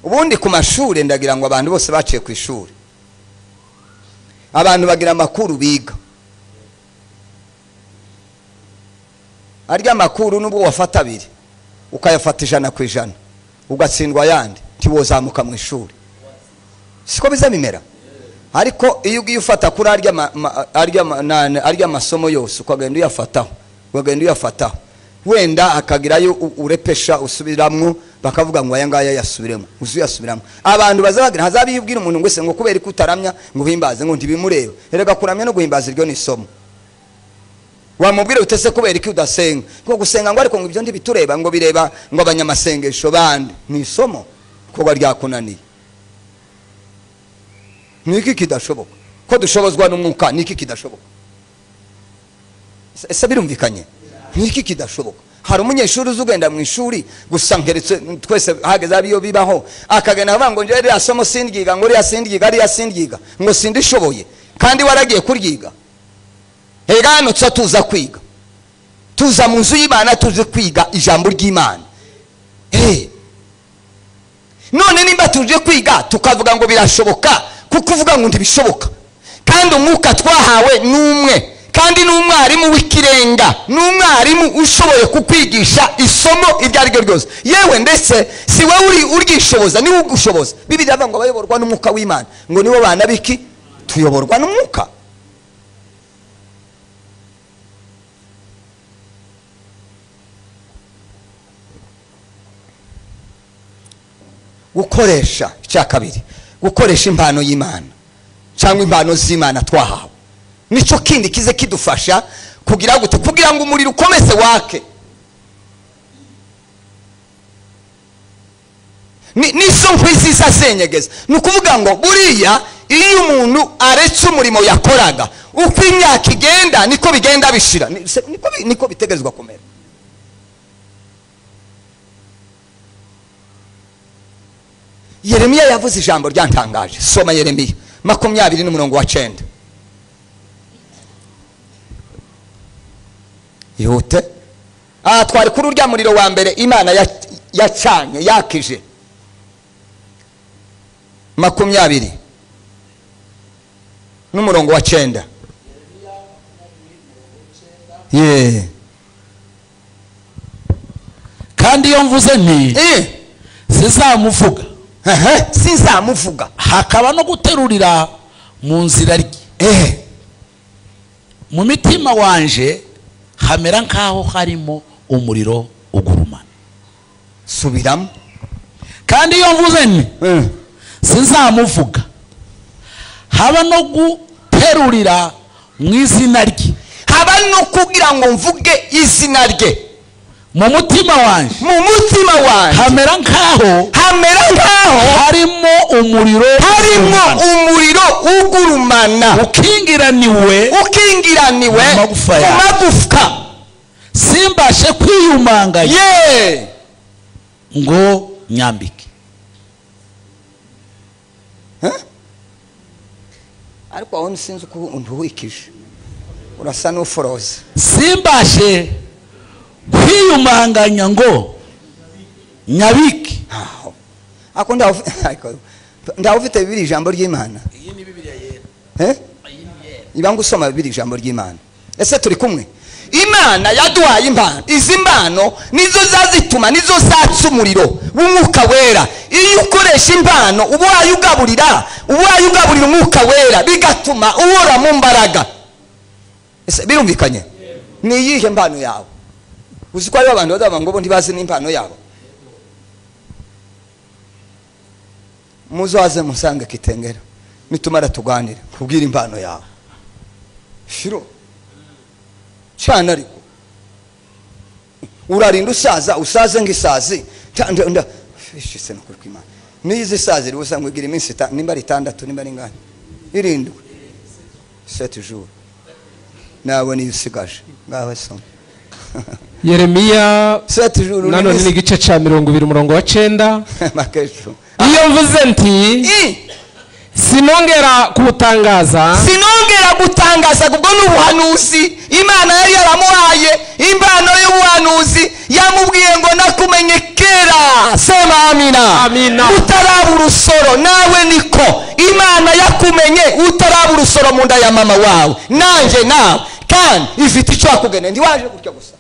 Speaker 5: Ubundi ku mashuri ndagira ngo abantu bose baciye ku ishuri abantu bagira amakuru biga
Speaker 1: arya makuru nubwo wafata abiri ukayafata 100% ugatsindwa yandi tiwozamuka mu ishuri siko bizamimera ariko iyo ugiye ufata kuri arya masomo yose ukagenda uyafataho wenda akagirayo urepesha usubiramwo bakavuga ngo aya ngaya yasubiremo uzuyasubiramo abantu bazabagira hazabiyubwira umuntu ngo se ngo kubera ikutaramya ngo himbaze ngo ntibimureba erega kuramya no guhimbaza iryo ni isomo wamubwira utese kubera iki udasenga ngo gusenga ngo ariko ngo ibyo ndibitureba ngo bireba ngo abanyamasengesho bandi ni isomo ko baryakunaniye niki kidashoboka ko dushobozwa n'umwuka niki kidashoboka ese birumvikanye niki kidashoboka hari umunyeshuri uzugenda mu ishuri gusa ngeretse twese hageze abiyo bibaho akagenda avuga ngo nje rya somo sindyiga ngo rya sindyiga ngo sindishoboye kandi waragiye kuryiga hegano tuza kwiga tuza mu nzu y'Imana tuze kwiga ijambo ry'Imana none nimba tuje kwiga tukavuga ngo birashoboka kukuvuga ngo ntibishoboka kandi umwuka twahawe numwe kandi n'umwarimu w'ikirenga n'umwarimu ushoboye kukwigisha isomo iryo ari ryo ryose yewe ndetse si wowe uryishoboza ni ugushoboza Bibiliya avuga ngo bayoborwa n'umwuka w'Imana ngo nibo bana biki tuyoborwa n'umwuka gukoresha icya kabiri gukoresha impano y'Imana cyangwa impano z'Imana twahawe nico kindi kize kidufasha kugira gute kugira ngo umuriro ukomeze wake niso nkwiziza senyegeza nukuvuga ngo buriya iyo umuntu aretse umurimo yakoraga uko imyaka igenda niko bigenda bishira niko bitegezwa kumera Yeremiya yavuze ijambo ryantangaje soma Yeremiya 20:9 yihute twari kuri urya muriro wa mbere Imana yacanye yakije 20:9
Speaker 5: kandi iyo mvuze nti
Speaker 1: sinzamuvuga
Speaker 5: hakaba no guterurira mu nzira rye mu mitima wanje hamera nkaho harimo umuriro ugurumana
Speaker 1: subiramo
Speaker 5: kandi iyo mvuze nti sinzamuvuga haba no guterurira mu izina rye
Speaker 1: haba no kugira ngo mvuge izina rye
Speaker 5: mu mutima wanje hamera nkaho harimo umuriro
Speaker 1: ugurumana
Speaker 5: ukingiraniwe
Speaker 1: mu magufwa
Speaker 5: simbashe kwiyumanganya ngo nyambike
Speaker 1: ariko aho sinzi uko ntuwikije urasa n'uforoze
Speaker 5: simbashe kwiyumanganya ngo nyabike
Speaker 1: ako ndaho ufite Bibiliya ijambo ry'Imana
Speaker 5: iyi ni Bibiliya yera
Speaker 1: ibanga usoma Bibiliya ijambo ry'Imana ese turi kumwe Imana yaduhaye impano izi impano nizo zazituma nizo zatsa umuriro w'umwuka wera iyo ukoresha impano ubaye ugaburira umwuka wera bigatuma uhora mu mbaraga ese birumvikanye ni iyihe impano yawe uzi ko hariho abantu badavuga ngo bo ntibazi n'impano yabo muzaze musange Kitengera nitumara tuganire kubwira impano yawe shiro cyane ariko urarinda usaze nk'isazi fishise no kwimana niyize isazi ribusa ngo igira iminsi nimba 6 nimba ringana 7 jours nawe ni usigaje ngaho soma
Speaker 6: Yeremiya
Speaker 1: 7 jours
Speaker 6: nano ni igice ca 20:9
Speaker 1: makesho
Speaker 6: iyo mvuze nti sinongera gutangaza kubwo n'ubuhanuzi Imana yari yaramuhaye impano y'ubuhanuzi yamubwiye ngo nakumenye kera sema amina utaraba urusoro nawe niko Imana yakumenye utaraba urusoro mu nda ya mama wawe nanje nawe kandi ifite icyo akugene ndi waje gutya gusa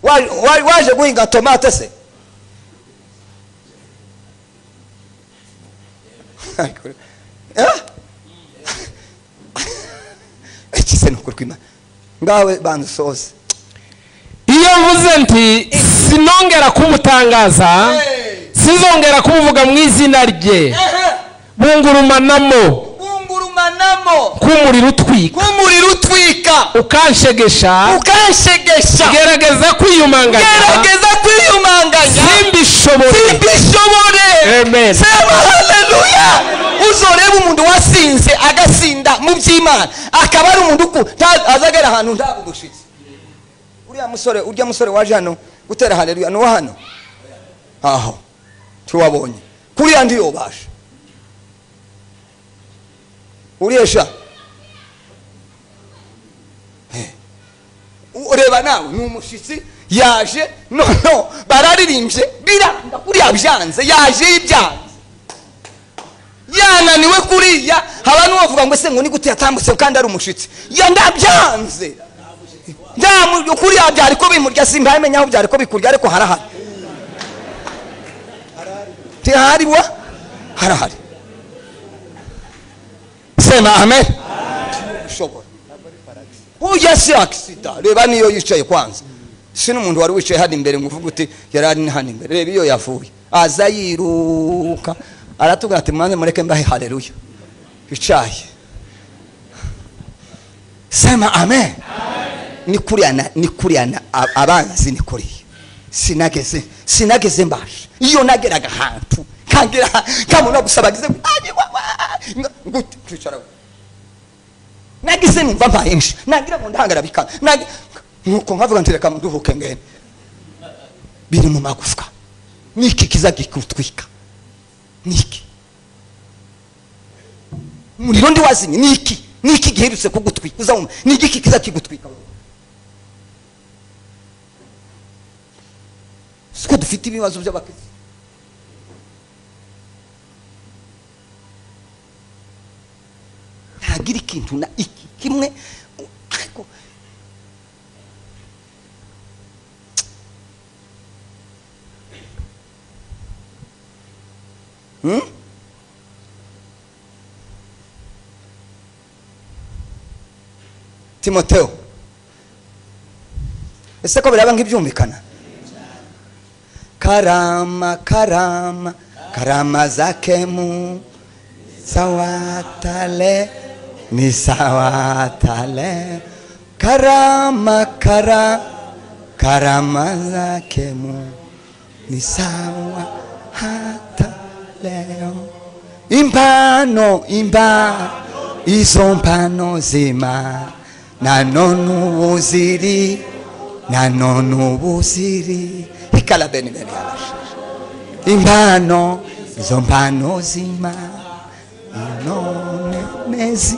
Speaker 1: waje guhinga tomate se ekise nukurwima ngawe bandusoze
Speaker 6: iyo mvuze nti sinongera kumutangaza sizongera kumuvuga mu izina rye bungurumanamo kumuriro utwika ukanshegesha gerageza kwiyumanganya simbishobore amen
Speaker 1: sema haleluya uzoreba umuntu wasinze agasinda mu by'Imana akaba ari umuntu azagera ahantu ndabugushitse urya musore waje hano gutera haleluya no hano aho tuwabonye kuri andi yobasha uriyesha ureba nawe n'umushitsi yaje no bararirimbye biranga kuri yabyanze yaje yibyanze yananiwe kuriya abantu bavuga ngo se ngo ni gute yatambutse kandi ari umushitsi ya ndabyanze ndamu kuri yabyari ko bimurya simba yamenya aho byari ko bikurya ariko harahari harahari sema amen shobora uya si accident reba niyo yicaye kwanza sino umuntu wari wicaye hadi imbere ngo uvuga uti yarari hano imbere reba iyo yavuye aza yiruka aratubwira ati mwanze mureke mbahe haleluya bicaye sema amen ni kuriana abanzi ni kuriya sinageze mbasha iyo nageraga ahantu kangira kamuna gusabagize gute kwicara nagize numva mbayenshi nagira ngo ndahangara bika nuko nkavuga ntireka muduhuke ngene biri mu magufwa niki kizagikutwika niki muriro ndi wazimye niki giherutse kugutwika uzawuma niki kizakigutwika siko dufite ibibazo by'abakristo ntagira ikintu na iki kimwe ariko Timotheo ese ko biraba nk'ibyumvikana karama zake mu sawatale ni sawatale karama zake mu ni sawatale impano izo mpano zima na nonu buziri ikala beni alasha impano izo mpano zima none mezi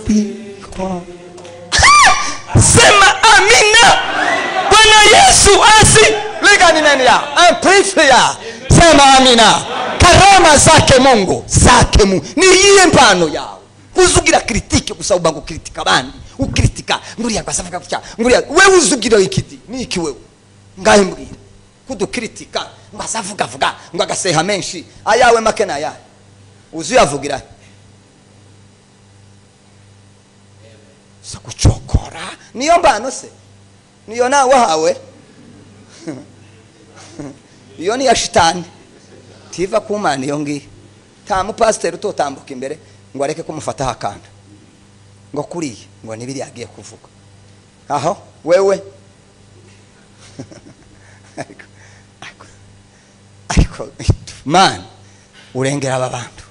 Speaker 1: piko sema amina Bwana Yesu asi lega nini ya amplifia sema amina karama zake Mungu ni iye mpano yao kuzugira kritike kusauba ngukritika bandi ukritika nguriya kwasavuga kutya nguriya wewe uzugira ikiti niki wewe ngahe mbwira kudukritika ngasavuga ngo agaseha menshi ayawe makena ya uzuyavugira sakuchokora niyo mbano se niyo nawe hawe iyo ni ya shitani tiva kumana iyo ngi tamu pastor utotambuka imbere ngo areke kumufata hakanda ngo kuriye ngo nibiri yagiye kuvuga aho wewe ariko man urengera ababantu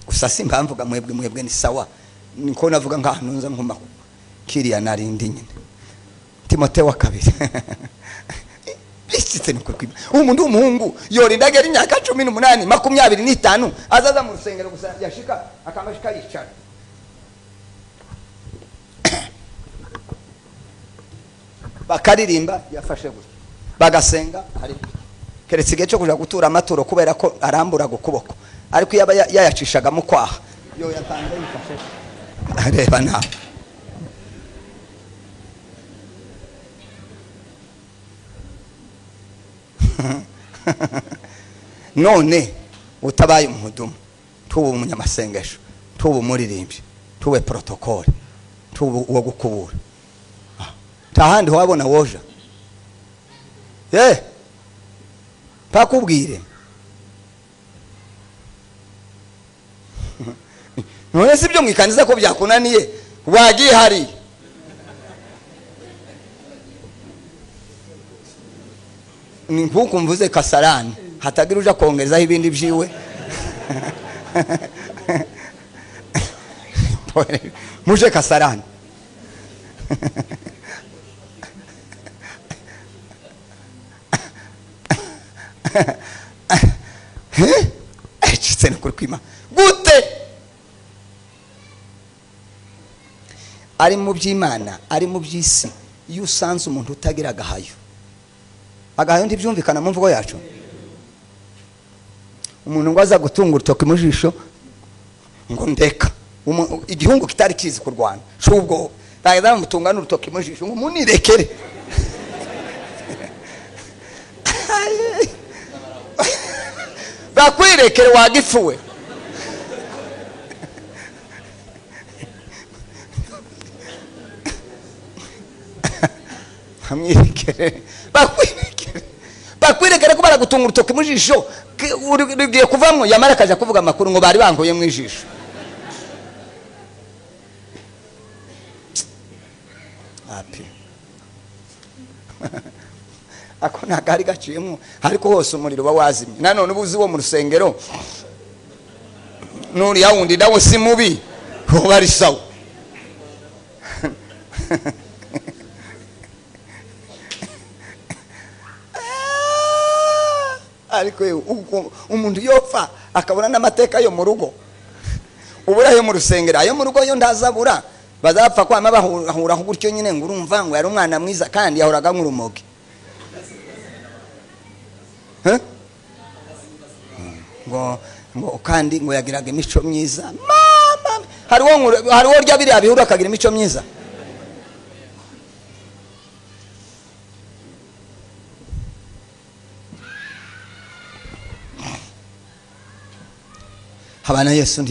Speaker 1: gusa simba mvuga mwebwe ni sawa niko navuga nkahantu nza nkoma kiriya narindi nyine Timotheo wa kabiri bisitse nuko kwiba umuntu w'umuhungu yorindaga ari myaka 18 25 azaza mu rusengero gusa yashika akamashika yicara bakaririmba yafashe gusa bagasenga hari keretse igihe cyo kuja gutura amaturo kubera ko arambura gukuboko ariko yaba yayacishaga mu kwaha yo yatanze yifashe areba nawe none utabaye umuhudumu tuba umunyamasengesho tuba umuririmbyi tuba protokole tuba uwo gukubura tahandi wabona woja pakubwire none si byo mwikaniza ko byakunaniye wagiye hari ni nkuko mvuze kasarani hatagira uja kongezaho ibindi byiwe muje kasarani ecitsene kuri kwima gute ari mu by'Imana ari mu by'isi iyo usanze umuntu utagira agahayo ntibyumvikana mu mvugo yacu umuntu ngo aza gutunga urutoki mu jisho ngo ndeka igihungu kitari kizi kurwana shubwo baza mutunga n'urutoki mu jisho ngo munirekere bakwirekere wagifuwe hamwirekere bakwirekere ko baragutunga urutoki mu jisho ugiye kuvamwo yamara akaja kuvuga amakuru ngo bari bangoye mu ijisho api ako nagari gaciyemo ariko hose umuriro wazimye nanone ubuzi wo mu rusengero nuri yawundi dawo si mubi ho bari sawa ariko umuntu yopfa akabona n'amateka yo mu rugo ubura yo mu rusengero ayo mu rugo yo ndazabura bazapfa kwama bahura gutyo nyine ngo urumva ngo yari umwana mwiza kandi yahoraga nk'urumogi ngo kandi ngo yagiraga imico myiza mama hariho rya biriya bihuru akagira imico myiza habana Yesu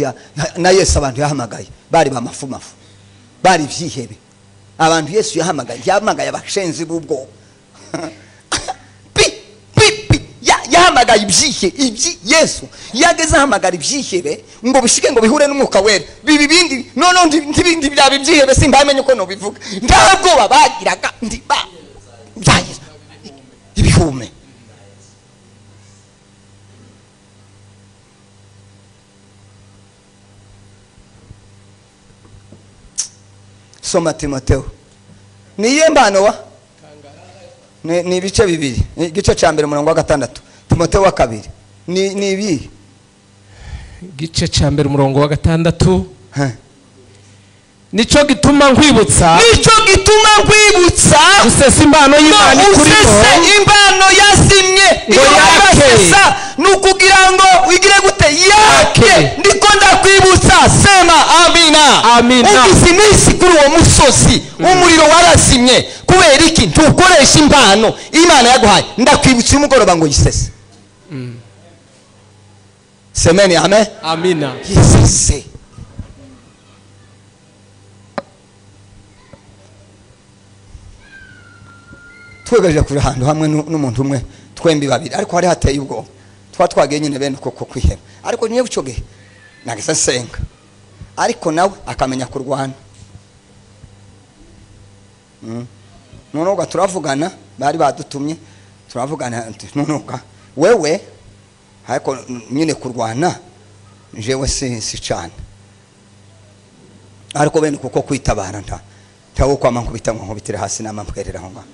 Speaker 1: na Yesu abantu yahamagaye bari bamafumafu bari byihebe abantu Yesu yahamagaye abashenzi bubwo yahamagaye ibyi Yesu yageze ahamagara ibyihebe ngo bishike ngo bihure n'umwuka wera bibi bindi none ntibindi bya byihebe simbamenye uko no bivuga ntabwo babagiraga ndiba ibihume soma Timotheo niye mbano wa ni ibice bibiri igice cya mbere umurongo wa 6 Timotheo wa 2 ni ibi
Speaker 6: igice cya mbere umurongo wa 6 nico gituma nkwibutsa usesa impano y'Imana kuri ko
Speaker 1: impano yazimye
Speaker 6: ngo yake
Speaker 1: nukugira ngo wigire gute yake ndiko ndakwibutsa sema amina ugisinisi kuri uwo musozi umuriro warazimye kubera iki ntukoresha impano Imana yaguhaye ndakwibutsa umugoroba ngo yisese semeni amen
Speaker 6: amina
Speaker 1: yisese twegeje kuri hantu hamwe n'umuntu umwe twembi babiri ariko hari hateye ubwo twagiye nyine bene koko kwiheba ariko niye bucoge nagisa senga ariko nawe akamenya kurwana nonoga turavugana bari badutumye turavugana nonoga wewe ariko nyine kurwana jewe si cyane ariko bene kuko kwitabara ntawo kwama nkubita nkubitire hasi namambwerera aho ngaho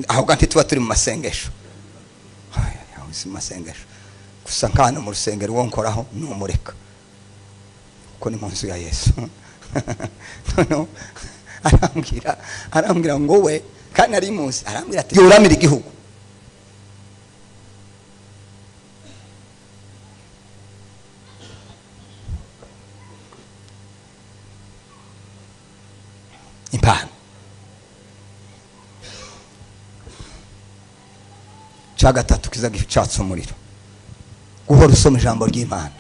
Speaker 1: aho ganti tuba turi mu masengesho si masengesho gusa nkana mu rusengero wonkoraho numureka ko ni mu nzu ya Yesu no arambwira ngo we kandi ari munsi arambwira ati yuramira igihugu impano cya gatatu kiza gicatsa umuriro guhora usoma ijambo ry'Imana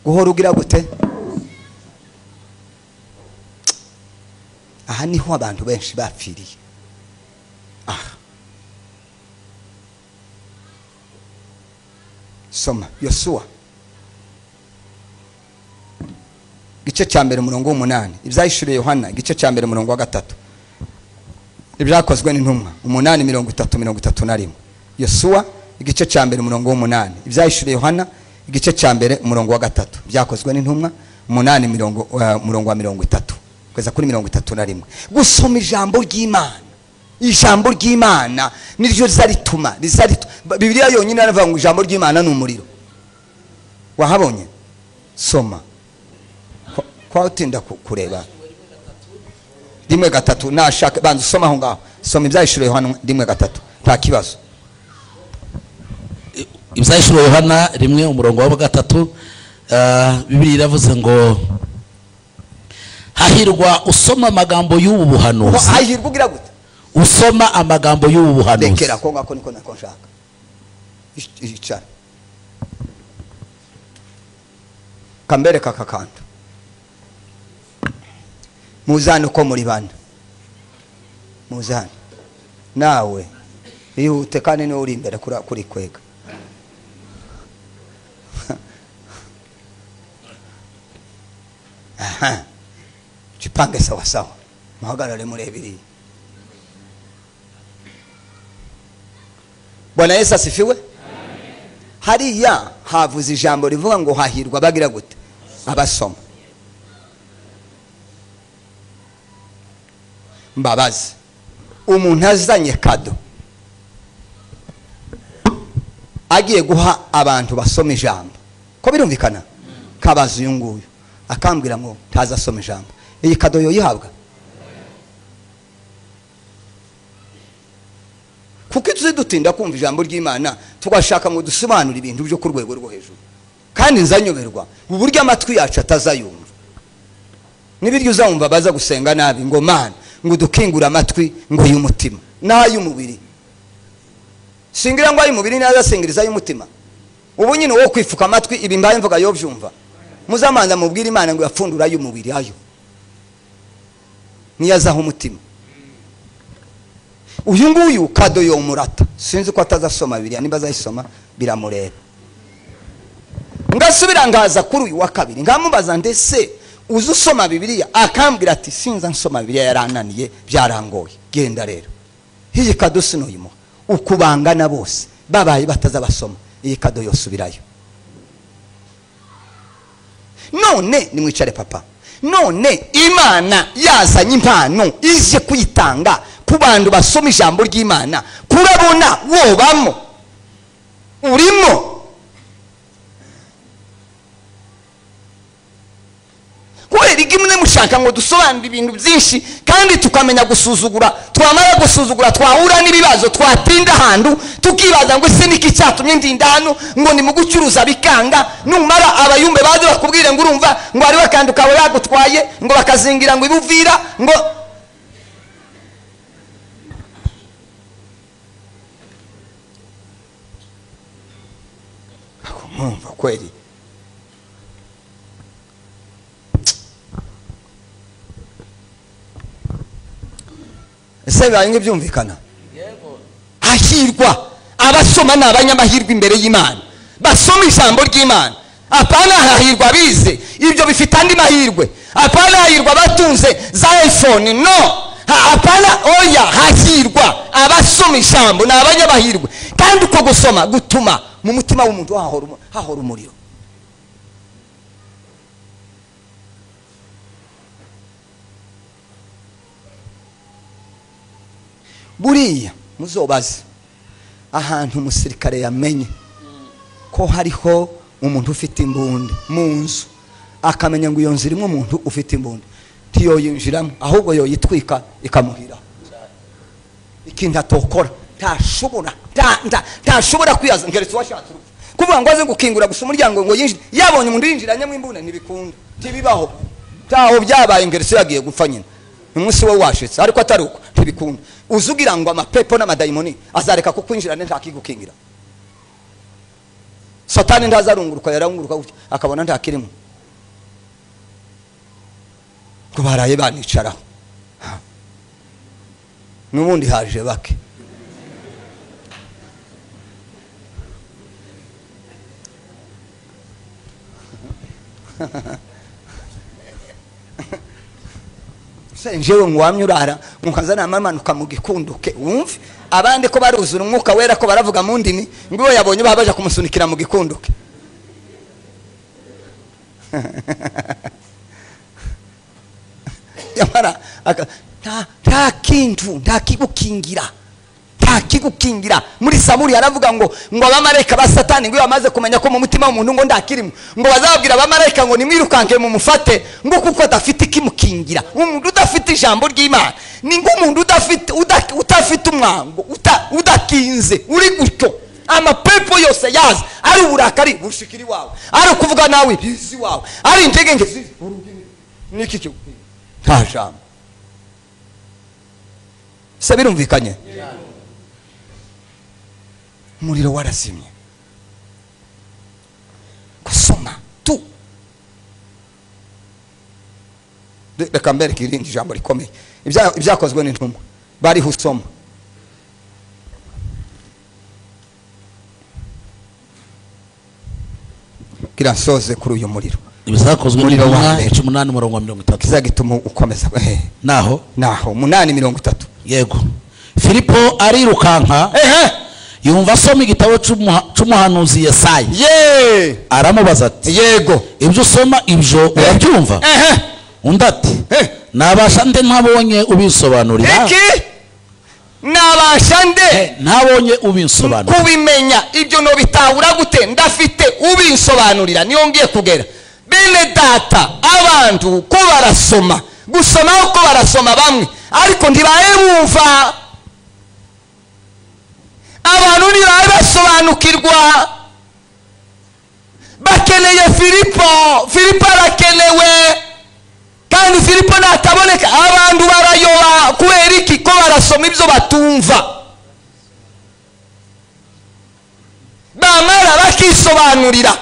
Speaker 1: guhora ugira gute aha niho abantu benshi bapfiriye soma Yosuwa gice cya mbere umurongo w'8 ibyahishuriye Yohana gice cya mbere umurongo wa 3 ibyakozwe n'intumwa 8:31 Yosuwa igice cya mbere umurongo w'8 ibyahishuriye Yohana igice cya mbere umurongo wa 3 byakozwe n'intumwa 8:30 kweza kuri 31 gusoma ijambo ry'Imana ijambo ry'Imana niryo zarituma Bibiliya yonyine aravuga ngo ijambo ry'Imana ni umuriro wahabonye soma kwa utinda kureba 1:3 nashaka banza usoma aho ngaho soma ibyahishuriye Yohana 1:3 nta kibazo
Speaker 5: ibyahishuriye Yohana 1 umurongo wa 3 Bibiliya iravuze ngo hahirwa usoma amagambo y'ubu buhanuzi
Speaker 1: hahirwa ugira gute
Speaker 5: usoma amagambo y'ubu buhanuzi
Speaker 1: rekera ko ngako niko nshaka icara kambere kakakanda muzane uko muri bana muzane nawe ihute kandi niwe uri imbere kuri kwega aha chipange sawa sawa muhagarare murebiri Bwana Yesu asifiwe hariya havuze ijambo rivuga ngo hahirwa bagira gute abasoma mbabazi umuntu azanye kado agiye guha abantu basoma ijambo ko birumvikana kabaza uyu nguyu akambwira ngo taza asoma ijambo iyi kado yo yihabwa kuko tuzi dutinda kumva ijambo ry'Imana tugashaka ngo dusobanure ibintu byo ku rwego rwo hejuru kandi nzanyoberwa uburyo amatwi yacu atazayumva nibiryo uzumva baza gusenga nabi ngo Mana ngo dukingura amatwi ngo y'umutima n'ay'umubiri singira ngo ay'umubiri naza singiriza y'umutima ubu nyine wo kwifuka amatwi ibi mbaye mvuga yo byumva muzamanza mubwira Imana ngo yafundura y'umubiri ayo niyazaho umutima uyu nguyu kado yo murata sinzi ko atazasoma Bibiliya niba azayisoma biramureba ngasubira ngaza kuri uyu wa kabiri ngamubaza ndetse uzi usoma Bibiliya akambwira ati sinza nsoma Bibiliya yarananiye byarangoye genda rero iyi kado sinoyimo ukubangana bose babaye batazabasoma iyi kado yosubirayo none nimwicare papa none Imana yazanye impano ije kuyitanga ku bantu basoma ijambo ry'Imana kurabona wobamo urimo kweri gimwe mushaka ngo dusobanure ibintu byinshi kandi tukamenya gusuzugura twamara gusuzugura twahura n'ibibazo twatinda handu tukibaza ngo ese niki cyatumye ndinda hano ngo ni mugucuruza bikanga numara abayumbe baje bakubwire ngo urumva ngo ari wakanduka abo yagutwaye ngo bakazingira ngo ibuvira ngo mwumva kweli ese bibaye byumvikana hahirwa abasoma n'abanyamahirwe imbere y'Imana basoma ijambo ry'Imana apana hahirwa bize ibyo bifite andi mahirwe apana hahirwa batunze za iPhone no apana oya hahirwa abasoma ijambo n'abanyamahirwe kandi uko gusoma gutuma mu mutima w'umuntu hahora umuriro buriya muzobaze ahantu umusirikare yamenye ko hariho umuntu ufite imbunda mu nzu akamenya ngo iyo nzu irimo umuntu ufite imbunda ntiyoyinjiramo ahubwo yoyitwika ikamuhira ikintu atokora ntashobora kwiyaza ngeretse washatse kuvuga ngo aze gukingura gusa umuryango ngo yinjire yabonye umuntu yinjiranyemo imbunda ntibikunda ntibibaho taho byabaye ngeretse yagiye gupfa nyine umunsi we washitse ariko atari uko ntibikunda uzugira ngo amapepo n'amadayimoni azareka kukwinjira nta kigukingira satani ntazarunguruka yarunguruka akabona nta kirimo ko baraye banicaraho n'ubundi haje bake njyewe ngwamye urara mukazana amanuka mu gikunduke wumve abandi ko baruzura umwuka wera ko baravuga mu ndimi ngo yabonye babaje kumusunikira mu gikunduke yamara nta kintu nta kigukingira muri Samuri yaravuga ngo abamarayika ba Satani ngo bamaze kumenya ko mu mutima w'umuntu ngo ndakirimo ngo bazabwira abamarayika ngo nimwirukanke mu mufate ngo kuko adafite ikimukingira umuntu udafite ijambo ry'Imana ni ngo umuntu udafite umwango udakinze uri gutyo amapepo yose yaza ari uburakari bushikiri wawe ari kuvuga nawe bizi wawe ari intege nke niki cyo nta jambo se birumvikanye umuriro warazimye gusoma tu reka mbereke irindi jambo rikomeye ibyakozwe n'intumwa bari husoma kira soze kuri uyu muriro
Speaker 5: ibizakozwe n'intumwa 18:30
Speaker 1: kizagituma ukomeza naho 8:30
Speaker 5: yego Filipo arirukanka yumva asoma igitabo cy'umuhanuzi Yesaya aramubaza ati yego ibyo usoma ibyo urabyumva undi ati nabasha nde ntabonye ubisobanurira
Speaker 1: nabasha nde
Speaker 5: ntabonye ubisobanurira
Speaker 1: kubimenya ibyo no bitahura gute ndafite ubisobanurira niyo ngiye kugera bene data abantu ko barasoma gusoma ko barasoma bamwe ariko ntibaye bumva abantu ntibaye basobanukirwa bakeneye Filipo arakenewe kandi Filipo nataboneka abantu barayoba kubera iki ko barasoma ibyo batumva bamara bakisobanurira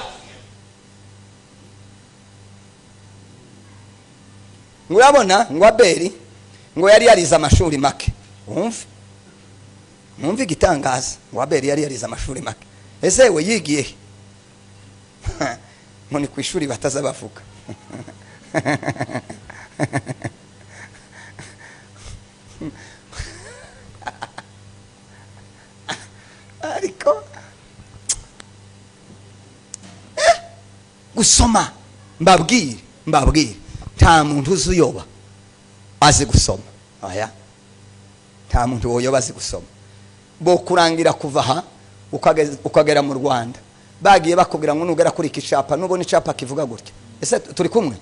Speaker 1: ngurabona ngo Abeli ngo yari yarize amashuri make mwumve igitangaza ngo Abeli yari yarize amashuri make ese we yigiye ngo ni ku ishuri bataza bavuga ariko gusoma mbabwire nta muntu uzuyoba azi gusoma aya nta muntu woyoba azi gusoma bo kurangira kuva aha ukagera mu Rwanda bagiye bakubwira ngo nugera kuri iki capa nubona icapa kivuga gutya ese turi kumwe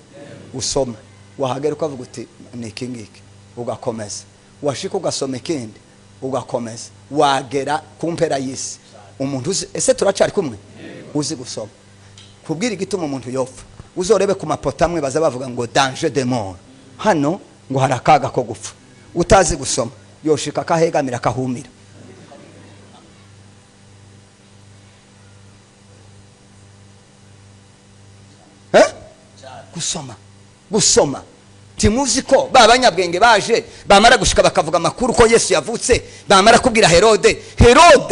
Speaker 1: usoma wahagera ukavuga uti ni iki ngiki ugakomeza washika ugasoma ikindi ugakomeza wagera ku mpera y'isi umuntu ese turacari kumwe uzi gusoma kubwira igituma umuntu yopfa uzorebe ku mapota amwe baza bavuga ngo danger de mort hano ngo harakaga ko gupfa utazi gusoma yoshika kahegamira kahumira gusoma timuzi ko babanyabwenge baje bamara gushika bakavuga makuru ko Yesu yavutse bamara kubwira Herode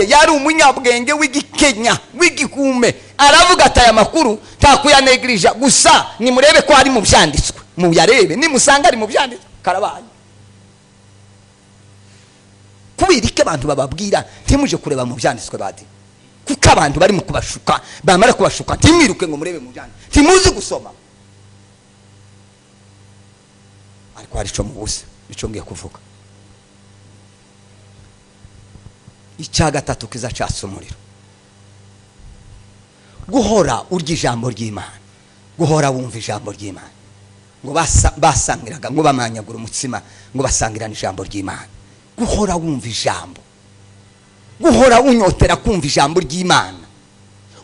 Speaker 1: yari umunyabwenge w'igikenya w'igikume aravuga ataya makuru takuyanegrija gusa ni murebe ko ari mu byanditswe mu yarebe ni musanga ari mu byanditswe karabaye kubirike abantu bababwira timuje kureba mu byanditswe badi kuko abantu bari mu kubashuka bamara kubashuka timwiruke ngo murebe mu byanditswe timuzi gusoma ariko hari cyo mubuze bico ngiye kuvuga icya gatatu kiza cyatsa umuriro guhora urya ijambo ry'Imana guhora wumva ijambo ry'Imana ngo basangiraga ngo bamanyagura umutsima ngo basangirana ijambo ry'Imana guhora wumva ijambo guhora unyotera kumva ijambo ry'Imana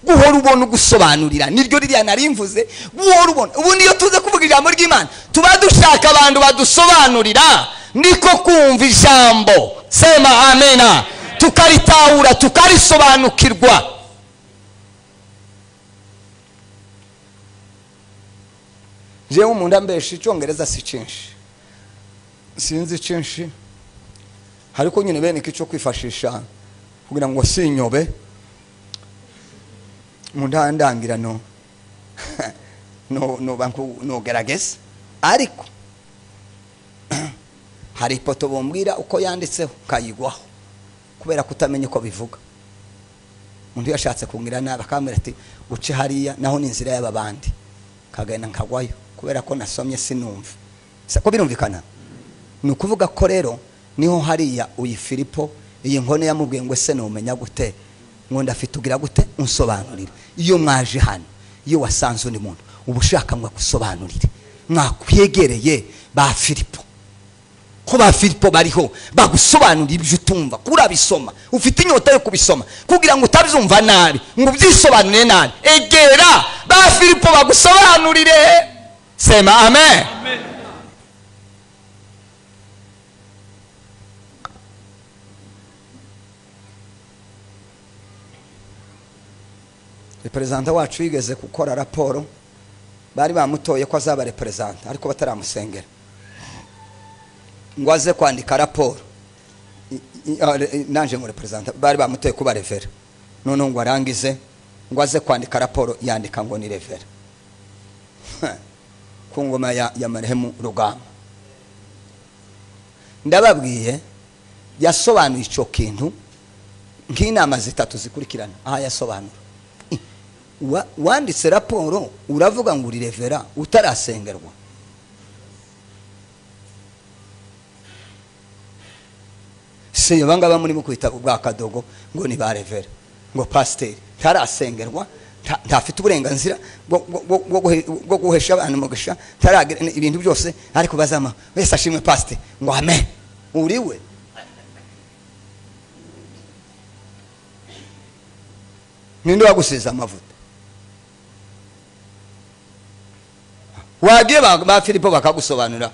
Speaker 1: guhora ubona gusobanurira niryo ririya narimvuze guhora ubona ubu niyo tuze kuvuga ijambo ry'Imana tuba dushaka abantu badusobanurira niko kumva ijambo. Sema amena. Tukaritahura, tukarisobanukirwa. Jewe umuntu ambesha icyongereza si cyinshi, sinzi cyinshi, ariko nyine bene iki cyo kwifashisha kugira ngo sinyobe mundandangira no no gerageza. Ariko hari ipoto bombwira uko yanditseho kayigwaho kubera kutamenya uko bivuga. Umuntu yashatse kungira nabi akamera ati uce hariya naho ni inzira y'ababandi, kagenda nkagwayo kubera ko nasomye sinumva. Sako birumvikana. Ni ukuvuga ko rero niho hariya uyi Filipo iyi nkone yamubwiye ngo ese numenya gute ngo ndafite ugira gute unsobanurira. Iyo mwaje hano, iyo wasanze undi muntu ubushaka mwa gusobanurira, mwakwegereye ba Filipo. Ko ba Filipo bariho bagusobanurira ibyo utumva, kurabisoma ufite inyota yo kubisoma kugira ngo utabyumva nabi ngo ubyisobanure nabi. Egera ba Filipo bagusobanurire. Sema amen. Representa wacu yigeze gukora raporo, bari bamutoye ko azaba representa ariko bataramusengera ngo aze kwandika raporo. Nanje ngo representa bari bamutoye kuba revera, none ngo arangize ngo aze kwandika raporo, yandika ngo ni revera ku ngoma ya marehemu Rugamba. Ndababwiye yasobanuye icyo kintu nk'inama zitatu zikurikirana. Aha yasobanura wanditse raporo uravuga ngo uri revera utarasengerwa. Se bangaba muri mukwita bwa kadogo ngo ni ba revera, ngo pasteur tarasengerwa, ntafite uburenganzira bwo guhesha abantu mugisha, taragira ibintu byose, ariko bazama wese ashimwe pasteur ngo amen. Uriwe ninde wagusiza amavuta? Wagiye ba Filipo bakagusobanura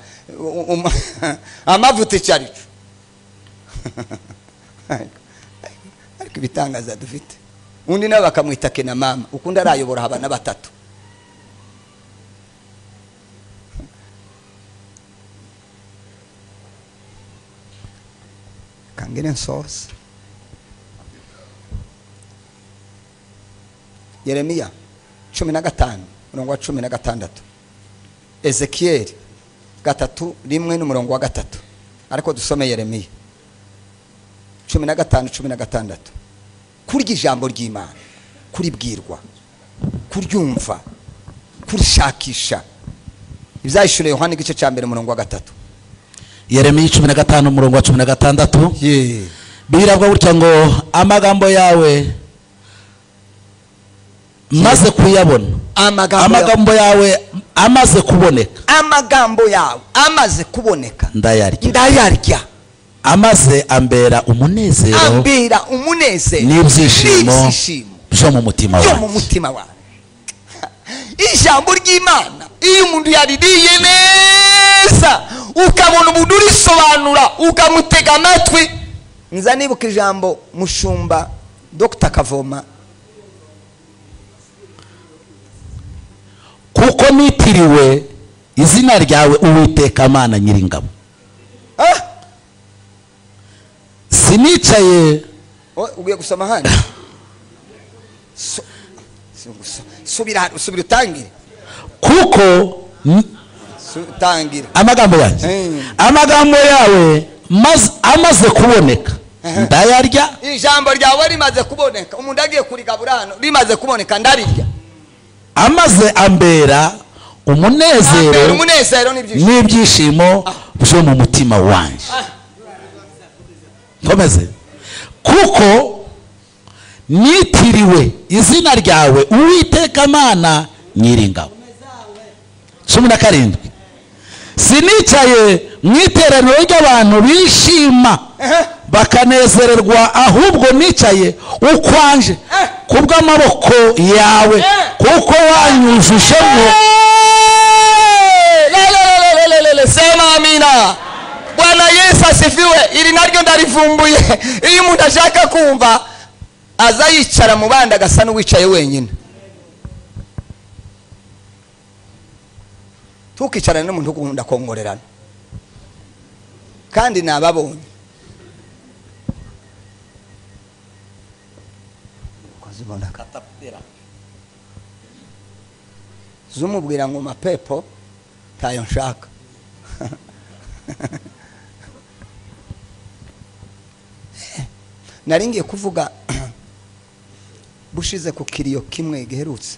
Speaker 1: amavuta icyarico. Ariko bitangaza dufite undi nawe bakamwita Kena mama, ukunda arayobora abana batatu. Kangene nsoza Yeremiya 15:16, Ezekiel 3:1-3, ariko dusome Yeremiya 15:16. Kurya ijambo ry'Imana, kuribwirwa, kuryumva, kurishakisha. Ibyahishuriwe Yohana igice cya 1:3.
Speaker 5: Yeremiya 15:16. Birabwa gutya ngo amagambo yawe maze kuyabona, amagambo yawe amaze kuboneka,
Speaker 1: amagambo yawe amaze kuboneka ndayarya,
Speaker 5: amaze ambera umunezero n'ibyishimo byo mu mutima
Speaker 1: wawe. Ijambo ry'Imana iyo umuntu yaririye neza ukabona umuntu urisobanura ukamutega amatwi. Nza nibuka ijambo mushumba Dr. Kavoma,
Speaker 5: kuko nitiriwe izina ryawe Uwiteka Mana Nyiringabo. Sinicaye
Speaker 1: ugiye gusoma hano subira utangire,
Speaker 5: kuko
Speaker 1: tangira
Speaker 5: amagambo yanjye, amagambo yawe amaze kuboneka ndayarya.
Speaker 1: Ijambo ryawe rimaze kuboneka, umuntu agiye kurigabura hano rimaze kuboneka ndarirya.
Speaker 5: Amaze ambera umunezero n'ibyishimo byo mu mutima wanjye. Komeze. Kuko nitiriwe izina ryawe Uwiteka Mana Nyiringabo. 17. Sinicaye mu iteraniro ry'abantu bishima bakanezererwa, ahubwo nicaye ukwanje kubw'amaboko yawe, kuko wanyujujemo.
Speaker 1: Sema amina. Bwana Yesu asifiwe. Iri naryo ndarivumbuye. Iyo umuntu ashaka kumva aza yicara mu bandi agasa n'uwicaye wenyine. Tukicarana n'umuntu ukunda kongorerana kandi nababonye kozibona katapera zumubwira ngo mapepo tayo nshaka. Naringiye kuvuga bushize ku kiriyo kimwe giherutse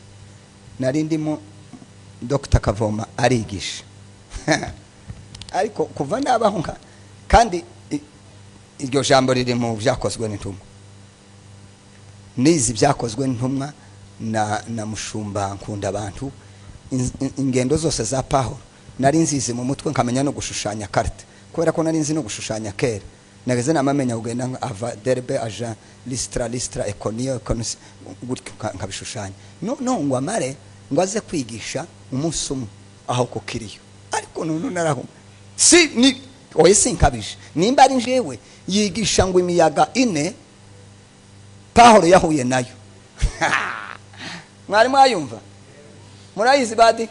Speaker 1: narindimo Dr. Kavoma arigisha. Ariko kuva nabaho kandi iryo jambo riri mu byakozwe n'intumwa. Nizi byakozwe n'intumwa na mushumba nkunda abantu ingendo zose za Pawulo nari nzize mu mutwe nkamenya no gushushanya carte kubera ko nari nzi no gushushanya kera nageze namamenya ugenda ava Derbe aja Listra Econio gutyo nkabishushanya no ngo amare ngo aze kwigisha umunsi umwe aho ko kiriyo ariko none naraho si ni oye sinkabije nimba ari njewe yigisha ngo imiyaga ine Pawulo yahuye nayo. Mwari mwayumva murayizi badi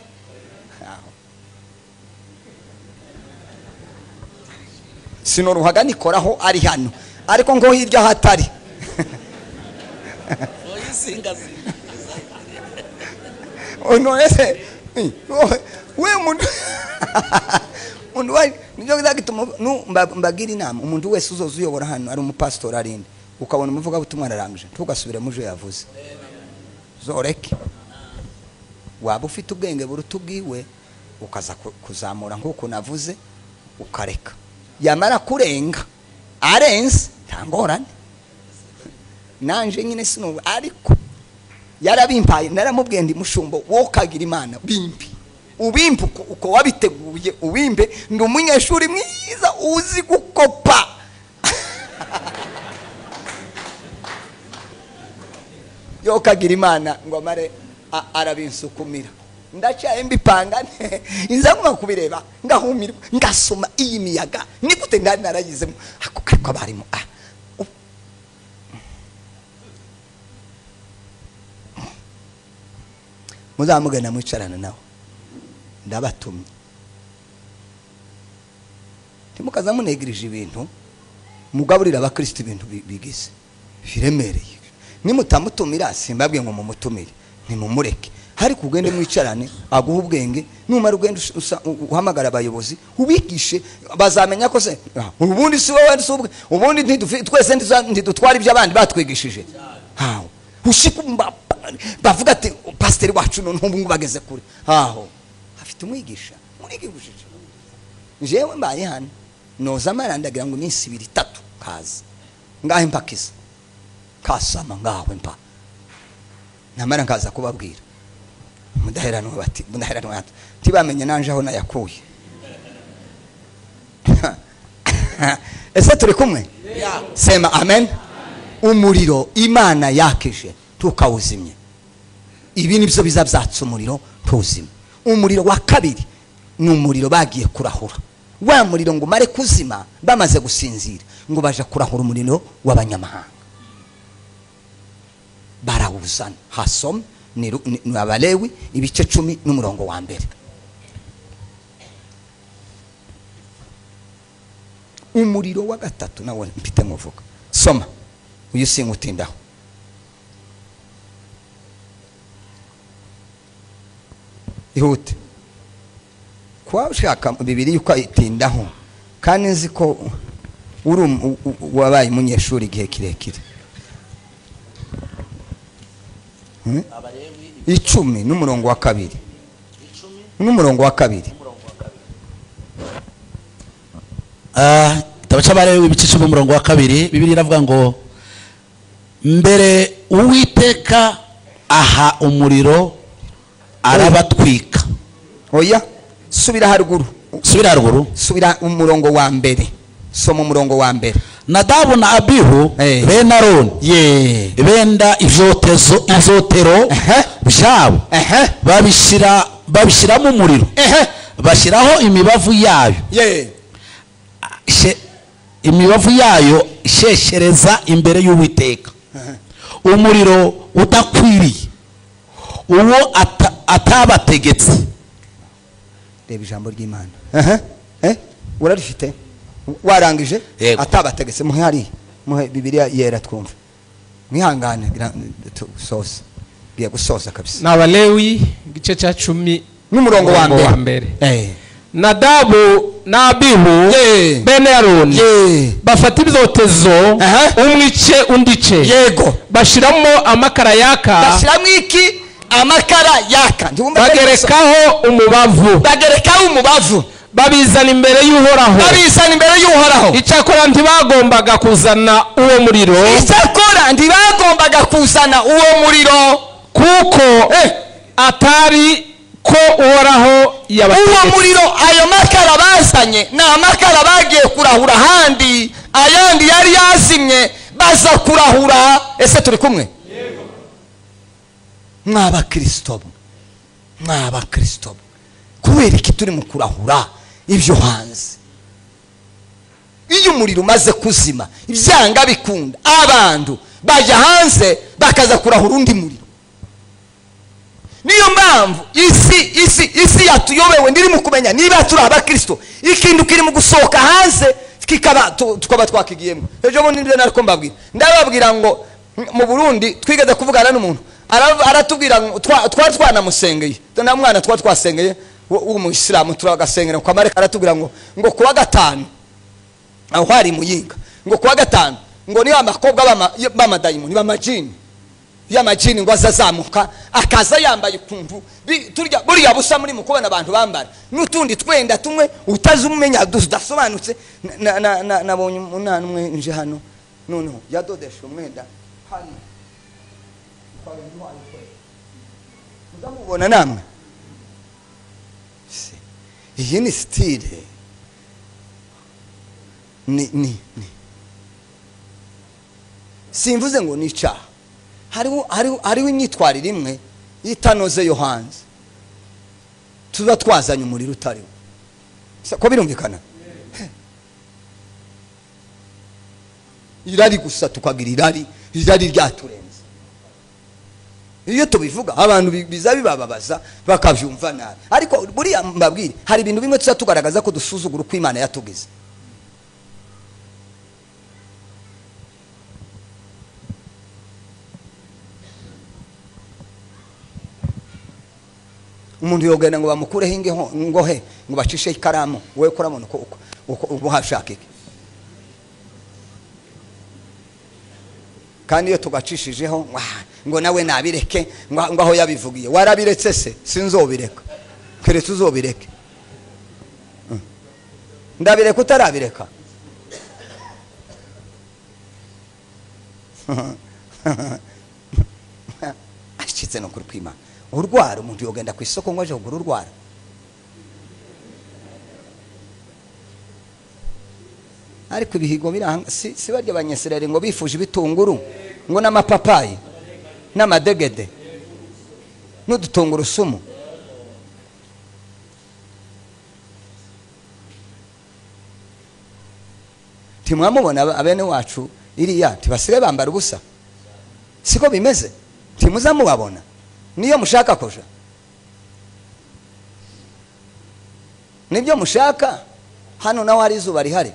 Speaker 1: sinoruhaga nikoraho ari hano ariko ngo hirya hatari onese we umuntu wari nibyo bizagituma mbagira inama umuntu wese uzoza uyobora hano ari umupastor arinde ukabona umuvuga butumwa ararangije tugasubire muje yavuze zoreke waba ufite ubwenge burutubwiwe ukaza kuzamura nkuko navuze ukareka yamara kurenga arenze tangorane nanje nyine sino ariko yarabimpaye naramubwiye ndi mushumbo wokagira Imana bimpi ubimpa uko wabiteguye ubimbe ndi umunyeshuri mwiza uzi gukopa. Yokagira Imana ngo amare arabinsukumira ndacaye mbipangane inza nguma kubireba ngahumirwa ngasoma iyi miyaga nikute ndari naragizemo ariko barimo muzamugana mwicarana nawe ndabatumye timukaza munegirije ibintu mugaburira abakristo ibintu bigize biremereye nimutamutumira simbabwiye ngo mumutumire nimumureke hari kugende mwicarane aguha ubwenge numara ugende uhamagara abayobozi ubigishe bazamenya ko se ubundi si wowe subwe ubundi twese ntidutwara ibyo abandi batwigishije hawo ushikumba bavuga ati pastor wacu none bageze kure aho afite umwigisha murigishije jewe mbaye hano noza marandagira ngo iminsi 2-3 kaza ngahe mpakiza kasama ngawe mpa namara nkaza kubabwira mudaherano bati tibamenye nanje aho nayakuye. Ese turi kumwe sema amen. Umuriro Imana yakije tukawuzimye ibi nibyo bizabyatsa umuriro tuzimye. Umuriro wa kabiri ni umuriro bagiye kurahura wa muriro ngo mare kuzima bamaze gusinzira ngo baje kurahura umuriro w'abanyamahanga barawuzana hasome ni Abalewi ibice 10 n'umurongo wa mbere. Umuriro wa gatatu nawe mpite nkuvuga soma uyu singutindaho ihute kwa ushaka bibiri yuko itindaho kandi nzi ko uri wabaye umunyeshuri igihe kirekire. 10 n'umurongo wa kabiri n'umurongo wa kabiri
Speaker 5: tabacha Abalewi ibice 10 umurongo wa kabiri Bibiri iravuga ngo mbere Uwiteka aha umuriro arabatwika.
Speaker 1: Oya subira haruguru subira umurongo wa mbere soma umurongo wa mbere.
Speaker 5: Nadabu na Abihu bene Aroni benda izotero byabo babishiramo umuriro bashyiraho imibavu yayo imibavu yayo isheshereza imbere y'Uwiteka umuriro udakwiriye uwo atabategetse.
Speaker 1: Reba ijambo ry'Imana. Urarifite warangije atabategetse muhari muhe Bibiliya yera twumva mwihangane sosa biye gusoza kabisa.
Speaker 6: N'Abalewi igice cya 10
Speaker 1: n'umurongo wa mbere.
Speaker 6: Nadabu na Abihu bene Aroni bafata ibyotezo umwice undice
Speaker 1: yego
Speaker 6: bashiramo amakara yaka
Speaker 1: iki amakara yaka
Speaker 6: bagerekaho umubavu babizana imbere y'Uhoraho icyakora ntibagombaga kuzana uwo muriro kuko atari ko Uhoraho yabategetse.
Speaker 1: Uwo muriro ayo makara bazanye na amakara bagiye kurahura handi ayandi yari yazimye baza kurahura. Ese turi kumwe? Mwaba Kristo kubera iki turi mu kurahura ibyo hanze? Iyo umuriro umaze kuzima ibyanga bikunda abantu bajya hanze bakaza kurahura undi muriro. Niyo mpamvu isi yatuyobewe ndiri mu kumenya niba turi abakristo ikintu kiri mu gusohoka hanze kikaba tukaba twakigiyemo. Ejo bundi nibyo nariko mbabwira ndababwira ngo mu Burundi twigeze kuvugana n'umuntu aratubwira ngo twari twanamusengeye na mwana twasengeye w'umuyisilamu turagasengera kwa Mareka aratubwira ngo kuwa gatanu aho hari muyinga ngo kuwa gatanu ngo ni amakobwa b'amadayimoni b'amajini y'amajini ngo azazamuka akaza yambaye kumvu turya buriya busa muri mukubona abantu bambara n'utundi twenda tumwe utazumenya dudasobanutse. Nabonye umunani umwe nje hano noneho yadodesha umwenda hano muzamubona namwe. Iyi ni style simvuze ngo nica hariho imyitwarire imwe itanoze yo hanze tuba twazanye umuriro utariho ko birumvikana. Irari gusa tukagira irari ryaturenze. Iyo tubivuga abantu biza bibababaza bakavyumva nabi, ariko buriya mbabwire hari ibintu bimwe tuza tugaragaza ko dusuzugura uko Imana yatugize. Umuntu yogenda ngo bamukureho ingeho ngohe ngo bacishe ikaramu wewe kuramo uko ubuhashaka iki kandi iyo tugacishijeho ngo nawe nabireke ngo aho yabivugiye warabiretse se sinzobireka keretse uzobireke ndabireka utarabireka ashitse no kuri kwima urwara umuntu yogenda ku isoko ngo aje kugura urwara. Ariko ibihigo biranga si barya abanyesirere ngo bifuje ibitunguru ngo n'amapapayi n'amadegede n'udutungurusumu. Timwamubona abene wacu iriya tibasire bambara ubusa siko bimeze timuzamubabona niyo mushaka koja nibyo mushaka hano naho hari izuba rihari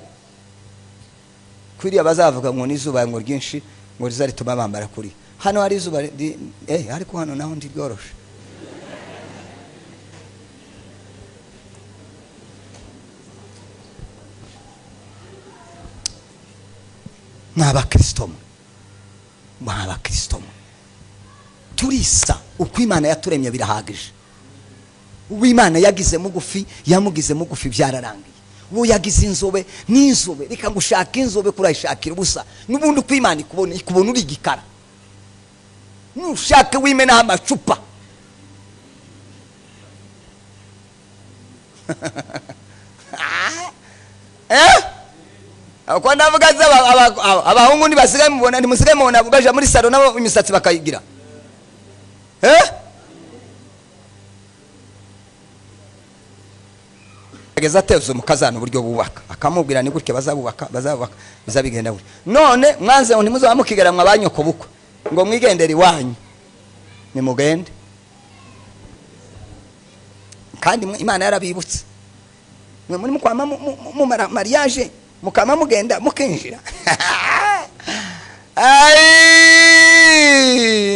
Speaker 1: kwiriya bazavuga ngo n'izuba ngo ryinshi ngo rizari tuma bambara kuri hano hari izuba ariko hano naho ndi byoroshe n'abakristo turisa uko Imana yaturemye birahagije. Uwimana yagize mugufi yamugize mugufi byararangiye. Uwo yagize inzobe n'inzobe reka ngushaka inzobe kurayishakira ubusa n'ubundi uko Imana ikubona uri gikara nushake wimena amacupa Kwa ndavuga za abahungu ni basigaye mubona ni musigaye mubona baje muri salo nabo imisatsi bakayigira ageza ateza umukazana uburyo bubaka akamubwira ni gutya bazabubaka bizabigenda gutya none mwanze ngo ntimuzaba mukigeramwa abanyoko bukwe ngo mwigendere iwanyu nimugende kandi Imana yarabibutse mwe muri mukwama mu mariage mukama mugenda mukinjira ai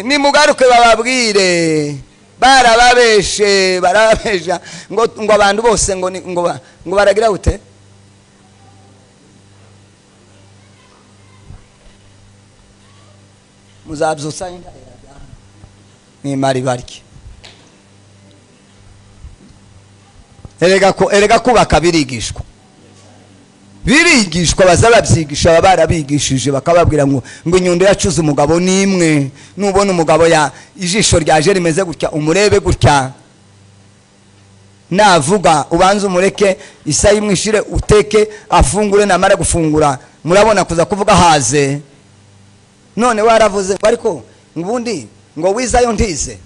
Speaker 1: ni mugaruke bababwire barababesha ngo abantu bose ngo baragira ute muzabyutsa ni mari barki erega kubaka birigishwa bazababyigisha barabigishije bakababwira ngo inyundo yacuze umugabo nimwe nubona umugabo ya ijisho ryaje rimeze gutya umurebe gutya navuga ubanze umureke isaha imwishire uteke afungure namara gufungura murabona kuza kuvuga haze none waravuze ariko ngubundi ngo wizayo ntize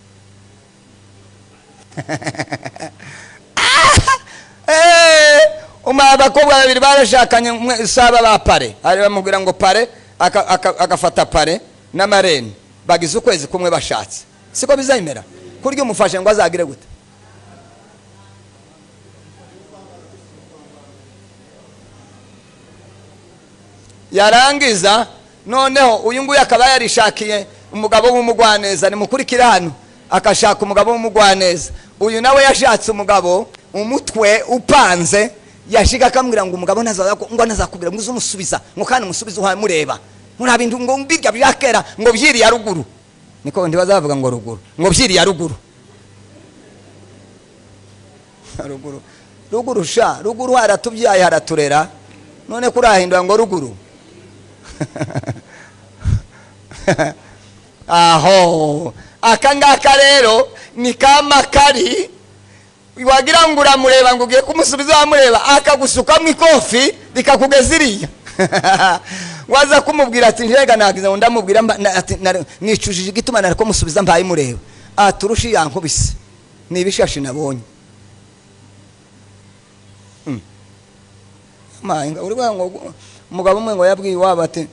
Speaker 1: abakobwa babiri barashakanye saba ba pare ari bamubwira ngo pare agafata pare n'amarene bagize ukwezi kumwe bashatse siko bizayimera kurya umufashe ngo azagire gute yarangiza noneho uyu nguyu akaba yarishakiye umugabo w'umugwaneza ni mukurikira hano akashaka umugabo w'umugwaneza uyu nawe yashatse umugabo umutwe upanze yashiga akamwira ngo umugabo nazakubwira ngo uzumusubiza ngo kandi umusubiza uhamureba murabintu ngo mbirya byakera ngo byiri ya ruguru niko ndi bazavuga ngo ruguru ngo byiri ya ruguru ruguru haratubyaye haraturera none kurahindura ngo ruguru aho akangaka rero ni kamakari wagira ngo uramureba ngo ugiye kumusubiza wamureba akagusukamo ikofi rikakugeza iriya waza kumubwira ati njega nagize ngo ndamubwira nicujije igituma nariko musubiza mbaye mureba aturushi yankubise nibishashi nabonye mainga uri ngo umugabo umwe ngo yabwiye waba ati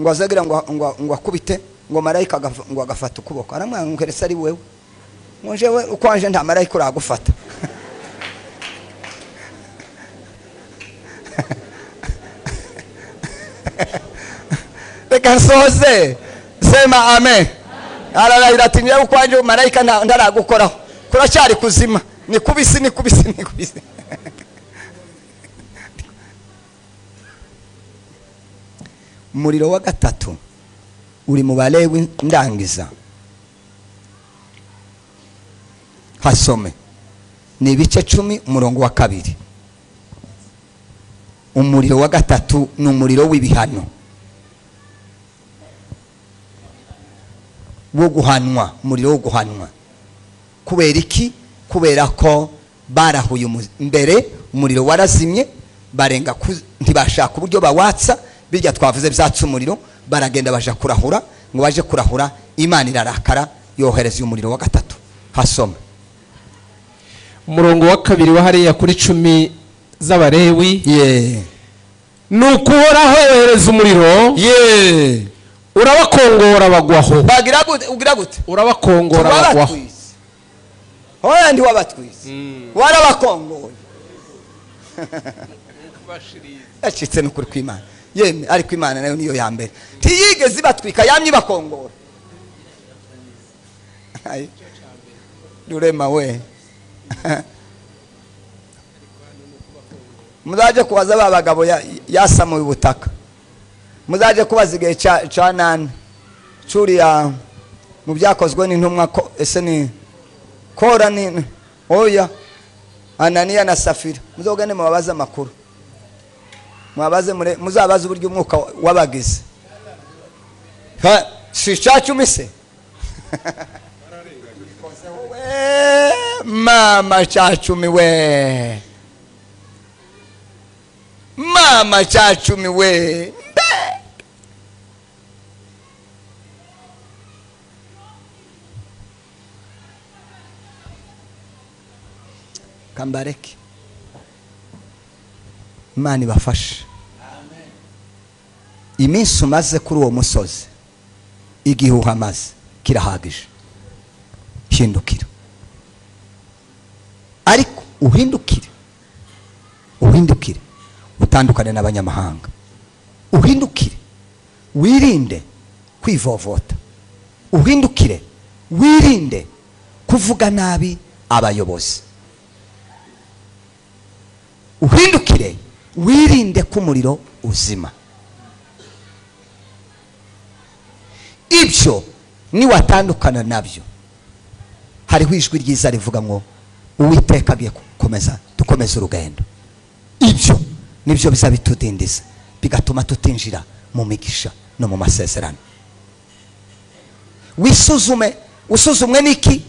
Speaker 1: ngo azagira ngo akubite ngo marayika ngo agafata ukuboko aramwanga ngo keretse ari wewe Mwenjewe ukwanje nta marayika uragufata reka nsoze sema amen ararahira ati nyewe ukwanje marayika ndaragukoraho kuracyari kuzima ni kubisi umuriro wa gatatu uri mu Balewi ndangiza hasome ni ibice 10 umurongo wa 2 umuriro wa gatatu ni umuriro w'ibihano wo guhanwa umuriro wo guhanwa kubera iki kubera ko barahuye mbere umuriro warazimye barenga ntibashaka uburyo bawatsa bijya twavuze byatse umuriro baragenda baje kurahura ngo baje kurahura Imana irarakara yohereza umuriro wa gatatu hasoma
Speaker 6: umurongo wa 2 wa hariya kuri 10 z'Abalewi nukuhoraho yohereza umuriro urabakongora bagwaho
Speaker 1: bagira gute
Speaker 6: urabakongora bagwaho
Speaker 1: hoya ndi wabatwise warabakongoye acitse n'ukuri kw'Imana yeme ariko Imana nayo niyo ya mbere tiyigeze ibatwika yamye bakongora Rurema we muzaje kubaza babagabo yasamuye ubutaka muzaje kubaza igihe ca nane curiya mu byakozwe n'intumwa ese ni Kora ni oya Ananiya na Safira muzogane mubabaza makuru muzabaza uburyo umwuka wabagize si cyacumise mama chachumi we kambareki Imana ibafashe. Iminsi umaze kuri uwo musozi igihe uhamaze kirahagije. Hindukira, ariko uhindukire utandukane n'abanyamahanga. Uhindukire wirinde kwivovota. Uhindukire wirinde kuvuga nabi abayobozi. Uhindukire wirinde ko umuriro uzima. Ibyo ni watandukana nabyo, hariho ijwi ryiza rivuga ngo Uwiteka agiye dukomeza urugendo. Ibyo nibyo bizabitudindiza bigatuma tutinjira mu migisha no mu masezerano. Usuzumwe n'iki?